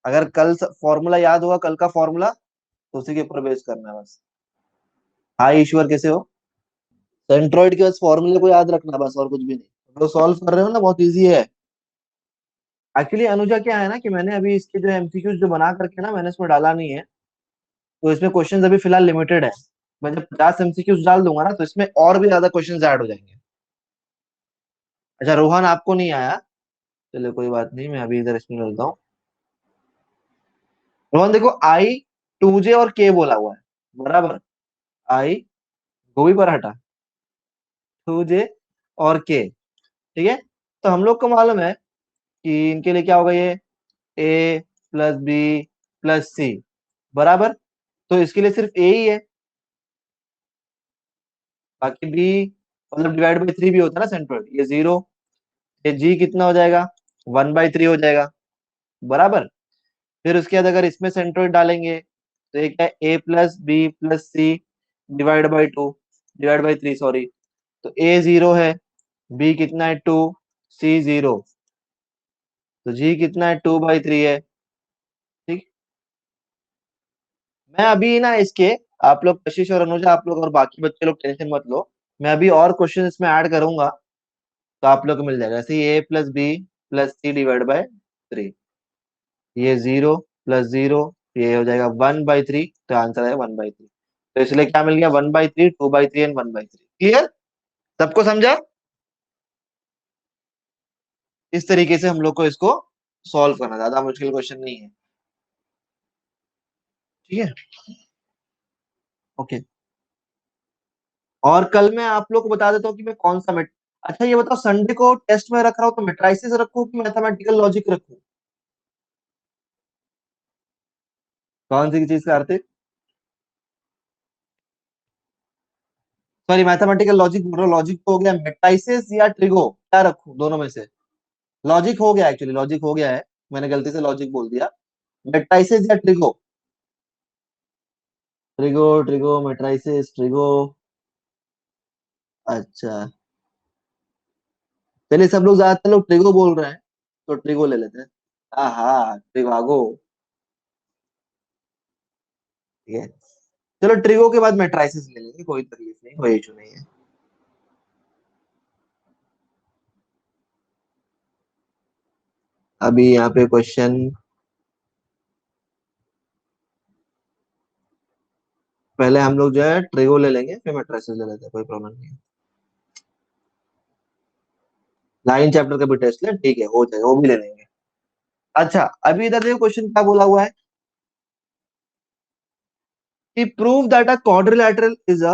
अगर कल फॉर्मूला याद होगा, कल का फॉर्मूला, तो उसी के ऊपर बेस करना है बस। हाई ईश्वर कैसे हो, सेंट्रोइड के बस फॉर्मूले को याद रखना बस, और कुछ भी नहीं। तो सॉल्व कर रहे हो ना, बहुत इजी है। एक्चुअली अनुजा क्या है ना कि मैंने अभी इसके जो एमसीक्यूज जो बना करके ना मैंने इसमें डाला नहीं है, तो इसमें क्वेश्चंस अभी फिलहाल लिमिटेड है। मैं जब 50 एमसीक्यूज डाल दूंगा ना तो इसमें और भी ज्यादा क्वेश्चंस ऐड हो जाएंगे। अच्छा रोहन आपको नहीं आया, चलो कोई बात नहीं, मैं अभी इधर इसमें डालता हूँ। रोहन देखो, आई, 2J और के बोला हुआ है, बराबर। आई, गोभी पराठा, 2J और के, ठीक है। तो हम लोग को मालूम है कि इनके लिए क्या होगा, ये ए प्लस बी प्लस सी, बराबर। तो इसके लिए सिर्फ ए ही है, बाकी बी मतलब डिवाइड बाई 3 भी होता है ना सेंट्रोइड, ये 0। ये जी कितना हो जाएगा, 1/3 हो जाएगा, बराबर। फिर उसके बाद अगर इसमें सेंट्रोइड डालेंगे तो एक है A plus B plus C divide by 2, divide by 3 sorry. तो ए 0 है, बी कितना है 2, सी 0, तो जी कितना है 2/3 है। ठीक, मैं अभी ना इसके, आप लोग कशिश और अनुजा, आप लोग और बाकी बच्चे लोग टेंशन मत लो, मैं अभी और क्वेश्चन इसमें ऐड करूंगा तो आप लोग को मिल जाएगा। ऐसे A plus B plus C divide by 3, ये 0 प्लस 0, ये हो जाएगा 1/3, तो आंसर है 1/3। तो इसलिए क्या मिल गया, 1/3, 2/3 एंड 1/3। क्लियर, सबको समझा? इस तरीके से हम लोग को इसको सॉल्व करना, ज्यादा मुश्किल क्वेश्चन नहीं है। ठीक है, ओके। और कल मैं आप लोग को बता देता हूँ कि मैं कौन सा मेट, अच्छा ये बताओ, संडे को टेस्ट में रख रहा हूँ तो मेट्राइसिस रखूँ कि मैथमेटिकल लॉजिक रखूँ? कौन सी चीज का अर्थ? सॉरी, मैथमेटिकल लॉजिक बोल रहा हूँ, लॉजिक तो हो गया, मेट्राइसिस या ट्रिगो क्या रखूँ दोनों में से? लॉजिक हो गया, एक्चुअली लॉजिक हो गया है, मैंने गलती से लॉजिक बोल दिया। मेट्राइसिस या trigo? Trigo, trigo matrices trigo. अच्छा, चलिए सब लोग, ज्यादातर लोग ट्रिगो बोल रहे हैं तो ट्रिगो ले लेते हैं। हाँ हाँ, ट्रिवागो। ठीक है, चलो ट्रिगो के बाद मेट्राइसिस ले लेंगे, कोई तकलीफ नहीं, कोई इशू नहीं है। अभी यहाँ पे क्वेश्चन, पहले हम लोग जो है ट्रिगो ले लेंगे, फिर मेट्राइसिस ले लेते हैं, कोई प्रॉब्लम नहीं है। लाइन चैप्टर का भी टेस्ट ले, ठीक है, हो जाएगा, वो भी ले लेंगे। अच्छा, अभी इधर देखो क्वेश्चन क्या बोला हुआ है कि prove that a quadrilateral is a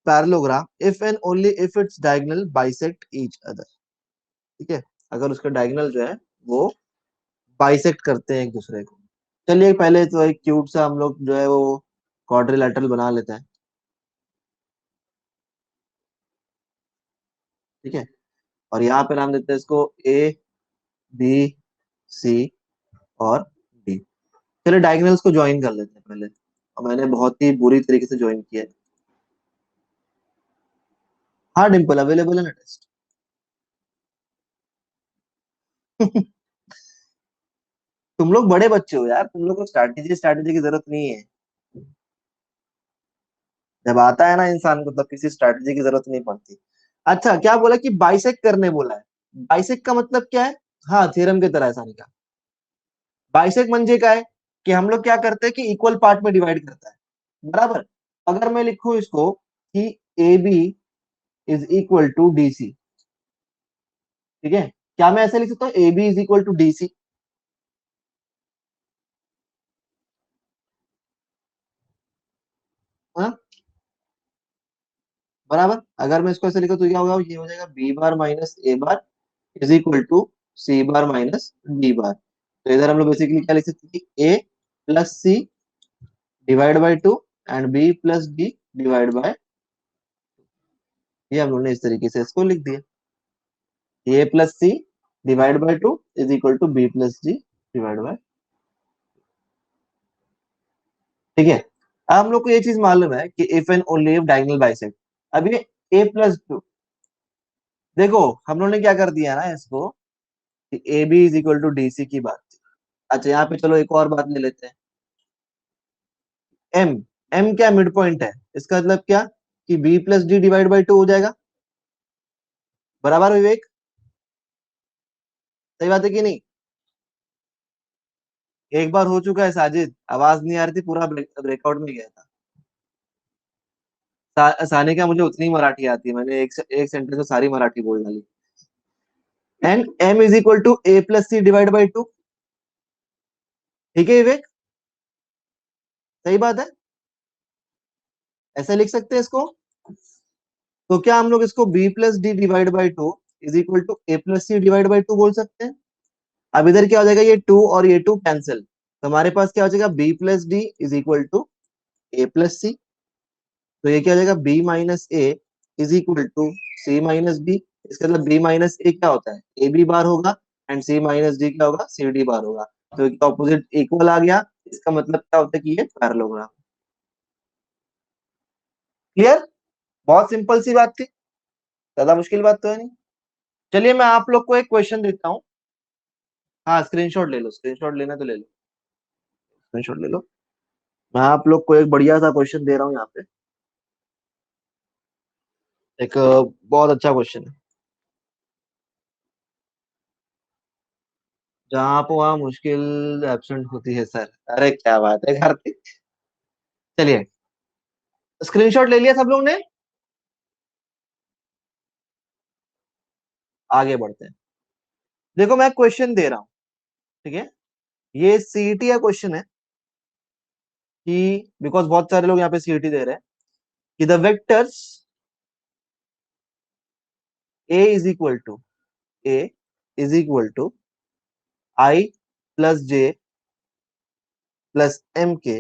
parallelogram if and only if its diagonal bisect each other. ठीक है, अगर उसका डायगोनल जो है वो बाइसेक्ट करते हैं एक दूसरे को। चलिए पहले तो एक क्यूट सा हम लोग जो है वो क्वाड्रिलैटरल बना लेते हैं। ठीक है, और यहाँ पे नाम देते हैं इसको ए, बी, सी और डी। चलिए डायगोनल्स को ज्वाइन कर लेते हैं पहले, और मैंने बहुत ही बुरी तरीके से ज्वाइन किया है। हाँ डिम्पल, अवेलेबल है ना टेस्ट। तुम लोग बड़े बच्चे हो यार, तुम लोग को स्ट्रैटेजी स्ट्रैटेजी की जरूरत नहीं है। जब आता है ना इंसान को, तब किसी स्ट्रैटेजी की जरूरत नहीं पड़ती। अच्छा, क्या बोला कि बाइसेक्ट करने बोला है। बाइसेक्ट का मतलब क्या है? हाँ, थ्योरम की तरह है सानी का। बाइसेक्ट म्हणजे क्या है कि हम लोग क्या करते हैं कि इक्वल पार्ट में डिवाइड करता है, बराबर। अगर मैं लिखूं इसको कि A B is equal to D C, ठीक है, क्या मैं ऐसे लिख सकता हूँ A B is equal to D C? हाँ, बराबर। अगर मैं इसको ऐसे लिखूं तो क्या होगा, ये हो जाएगा B bar minus A bar is equal to C bar minus D bar. तो इधर हम लोग बेसिकली क्या लिख सकते हैं कि A plus C divide by two and B plus D divide by, ये हम लोग ने इस तरीके से इसको लिख दिया। A plus C divide by two is equal to B plus D divide by. ठीक है, अब हम लोग को ये चीज मालूम है कि if and only if diagonal bisect. अब ये ए प्लस टू, देखो हम लोग ने क्या कर दिया ना इसको कि A B is equal to D C की बात थी। अच्छा, यहाँ पे चलो एक और बात ले लेते हैं। एम, एम क्या मिड पॉइंट है, इसका मतलब क्या कि B plus D divide by two हो जाएगा, बराबर विवेक? सही बात है कि नहीं? एक बार हो चुका है साजिद, आवाज नहीं आ रही थी, पूरा ब्रेकआउट में गया था। साने का मुझे उतनी मराठी आती है, मैंने एक सेंटेंस में सारी मराठी बोल डाली। And M is equal to A plus C divide by two. ठीक है विवेक, सही बात है, ऐसे लिख सकते हैं इसको। तो क्या हम लोग इसको B plus D divide by two is equal to A plus C divide by two बोल सकते हैं? अब इधर क्या हो जाएगा, ये टू और ये टू कैंसिल, तो हमारे पास क्या हो जाएगा, B plus D is equal to A plus C. तो ये क्या हो जाएगा, B minus A is equal to C minus B. इसका मतलब बी माइनस ए क्या होता है, ए बी बार होगा, एंड सी माइनस डी क्या होगा, सी डी बार होगा। तो ऑपोजिट इक्वल आ गया, इसका मतलब क्या होता है कि ये पैरेललोग्राम। क्लियर? बहुत सिंपल सी बात थी, ज्यादा मुश्किल बात तो है नहीं। चलिए मैं आप लोग को एक क्वेश्चन देता हूँ। हाँ, स्क्रीनशॉट ले लो, स्क्रीनशॉट लेना तो ले लो, स्क्रीनशॉट ले लो। मैं आप लोग को एक बढ़िया सा क्वेश्चन दे रहा हूँ यहाँ पे। एक बहुत अच्छा क्वेश्चन है। जहाँ पे वहाँ मुश्किल एब्सेंट होती है सर। अरे क्या बात है कार्तिक। चलिए, स्क्रीनशॉट ले लिया सब लोग ने? आगे बढ़ते हैं। देखो मैं क्वेश्चन दे रहा हूँ, ठीक है, ये सीईटी का क्वेश्चन है कि बिकॉज बहुत सारे लोग यहाँ पे सीईटी दे रहे हैं कि the vectors A is equal to, A is equal to I plus J plus M K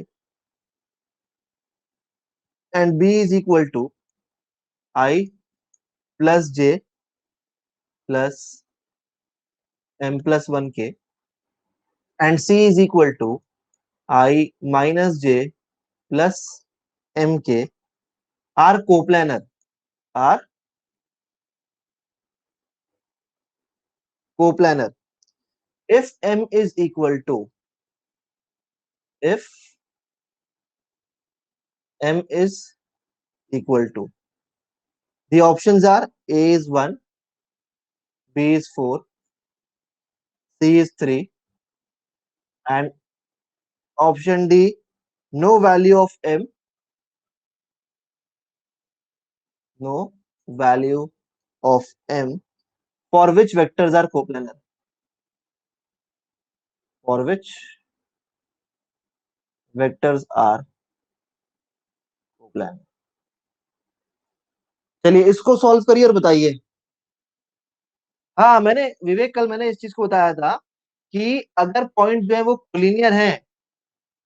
and B is equal to I plus J plus M plus one K and C is equal to I minus J plus M K are coplanar, are coplanar if m is equal to, if m is equal to, the options are a is 1, b is 4, c is 3 and option d no value of m, no value of m for which vectors are coplanar, for which vectors are coplanar. चलिए इसको solve करिए और बताइए। हाँ मैंने विवेक कल मैंने इस चीज को बताया था कि अगर पॉइंट जो है वो कोलिनियर है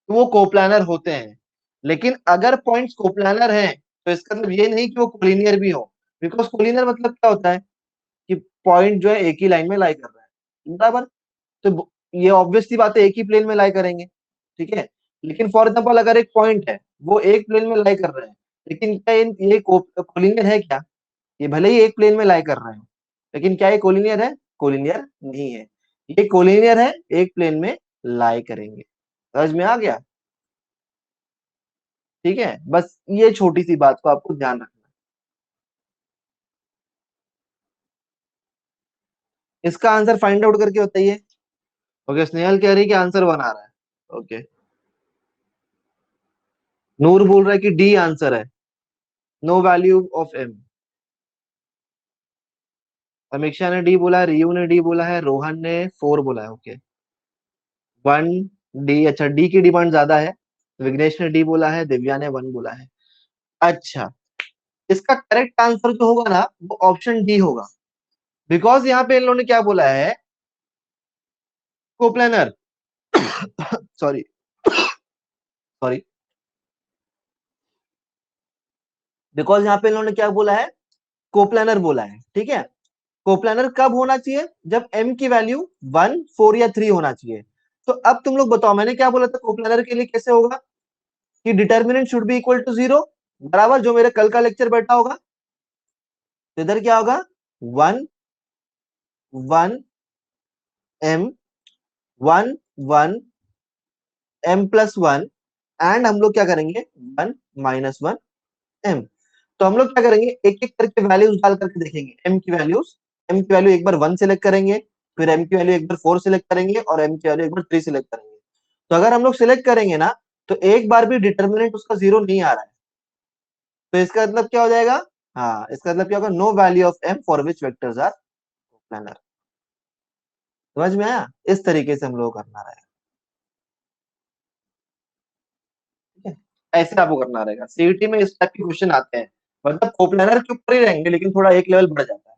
तो वो कोप्लानर होते हैं, लेकिन अगर पॉइंट्स कोप्लानर हैं तो इसका मतलब ये नहीं कि वो कोलिनियर भी हो। बिकॉज कोलिनियर मतलब क्या होता है कि पॉइंट जो है एक ही लाइन में लाई कर रहा है, बराबर। तो ये ऑब्वियस सी बात है, एक ही प्लेन में लाई करेंगे, ठीक है। लेकिन फॉर एग्जाम्पल अगर एक पॉइंट है वो एक प्लेन में लाई कर रहे हैं, लेकिन क्या ये कोलिनियर है क्या? ये भले ही एक प्लेन में लाई कर रहे हैं, लेकिन क्या ये कोलिनियर है? कोलिनियर नहीं है। ये कोलिनियर है, एक प्लेन में लाई करेंगे। समझ में आ गया? ठीक है, बस ये छोटी सी बात को आपको ध्यान रखना। इसका आंसर फाइंड आउट करके बताइए। ओके, स्नेहल कह रही है कि आंसर 1 आ रहा है। ओके, नूर बोल रहा है कि डी आंसर है, नो वैल्यू ऑफ एम। समीक्षा ने डी बोला है, रियू ने डी बोला है, रोहन ने 4 बोला है। Okay, 1 D. अच्छा, डी की डिमांड ज्यादा है। विघ्नेश ने डी बोला है, दिव्या ने 1 बोला है। अच्छा, इसका करेक्ट आंसर जो होगा ना वो ऑप्शन डी होगा। बिकॉज यहाँ पे इन लोगों ने क्या बोला है, कोप्लानर। सॉरी सॉरी, बिकॉज यहाँ पे इन लोगों ने क्या बोला है, कोप्लानर बोला है, ठीक है। कोप्लानर कब होना चाहिए? जब m की वैल्यू 1, 4 या 3 होना चाहिए। तो अब तुम लोग बताओ, मैंने क्या बोला था कोप्लानर के लिए कैसे होगा कि determinant should be equal to 0, बराबर, जो मेरे कल का लेक्चर बैठा होगा। तो इधर क्या होगा, 1 1 m, 1 1 m प्लस 1, एंड हम लोग क्या करेंगे 1 माइनस 1 m। तो हम लोग क्या करेंगे, एक एक करके वैल्यूज डाल करके देखेंगे m की वैल्यूज। m की वैल्यू एक बार 1 सिलेक्ट करेंगे, फिर m की वैल्यू एक बार 4 सिलेक्ट करेंगे, और m की वैल्यू एक बार 3 सिलेक्ट करेंगे। तो अगर हम लोग सिलेक्ट करेंगे ना, तो एक बार भी डिटर्मिनेंट उसका 0 नहीं आ रहा है। तो इसका मतलब क्या हो जाएगा, हाँ इसका मतलब क्या होगा, no value of m for which vectors are planar. समझ में आया? इस तरीके से हम लोग करना रहेगा, ठीक है। ऐसे आपको करना रहेगा, सीईटी में इस टाइप के क्वेश्चन आते हैं। मतलब कोप्लानर के ऊपर ही रहेंगे, लेकिन थोड़ा एक लेवल बढ़ जाता है।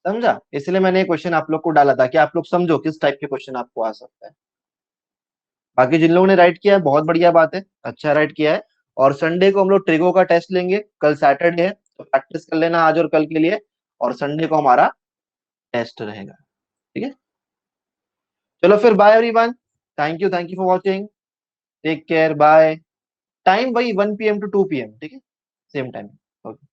समझा? इसलिए मैंने ये क्वेश्चन आप लोग को डाला था कि आप लोग समझो किस टाइप के क्वेश्चन आपको आ सकता है। बाकी जिन लोगों ने राइट किया है बहुत बढ़िया बात है, अच्छा राइट किया है। और संडे को हम लोग ट्रिगो का टेस्ट लेंगे, कल सैटरडे है तो प्रैक्टिस कर लेना आज और कल के लिए। और संडे को हमारा टेस्ट रहेगा, ठीक है। चलो फिर bye everyone, thank you for watching, take care, bye. Time वही 1 PM to 2 PM, ठीक है, सेम टाइम। ओके।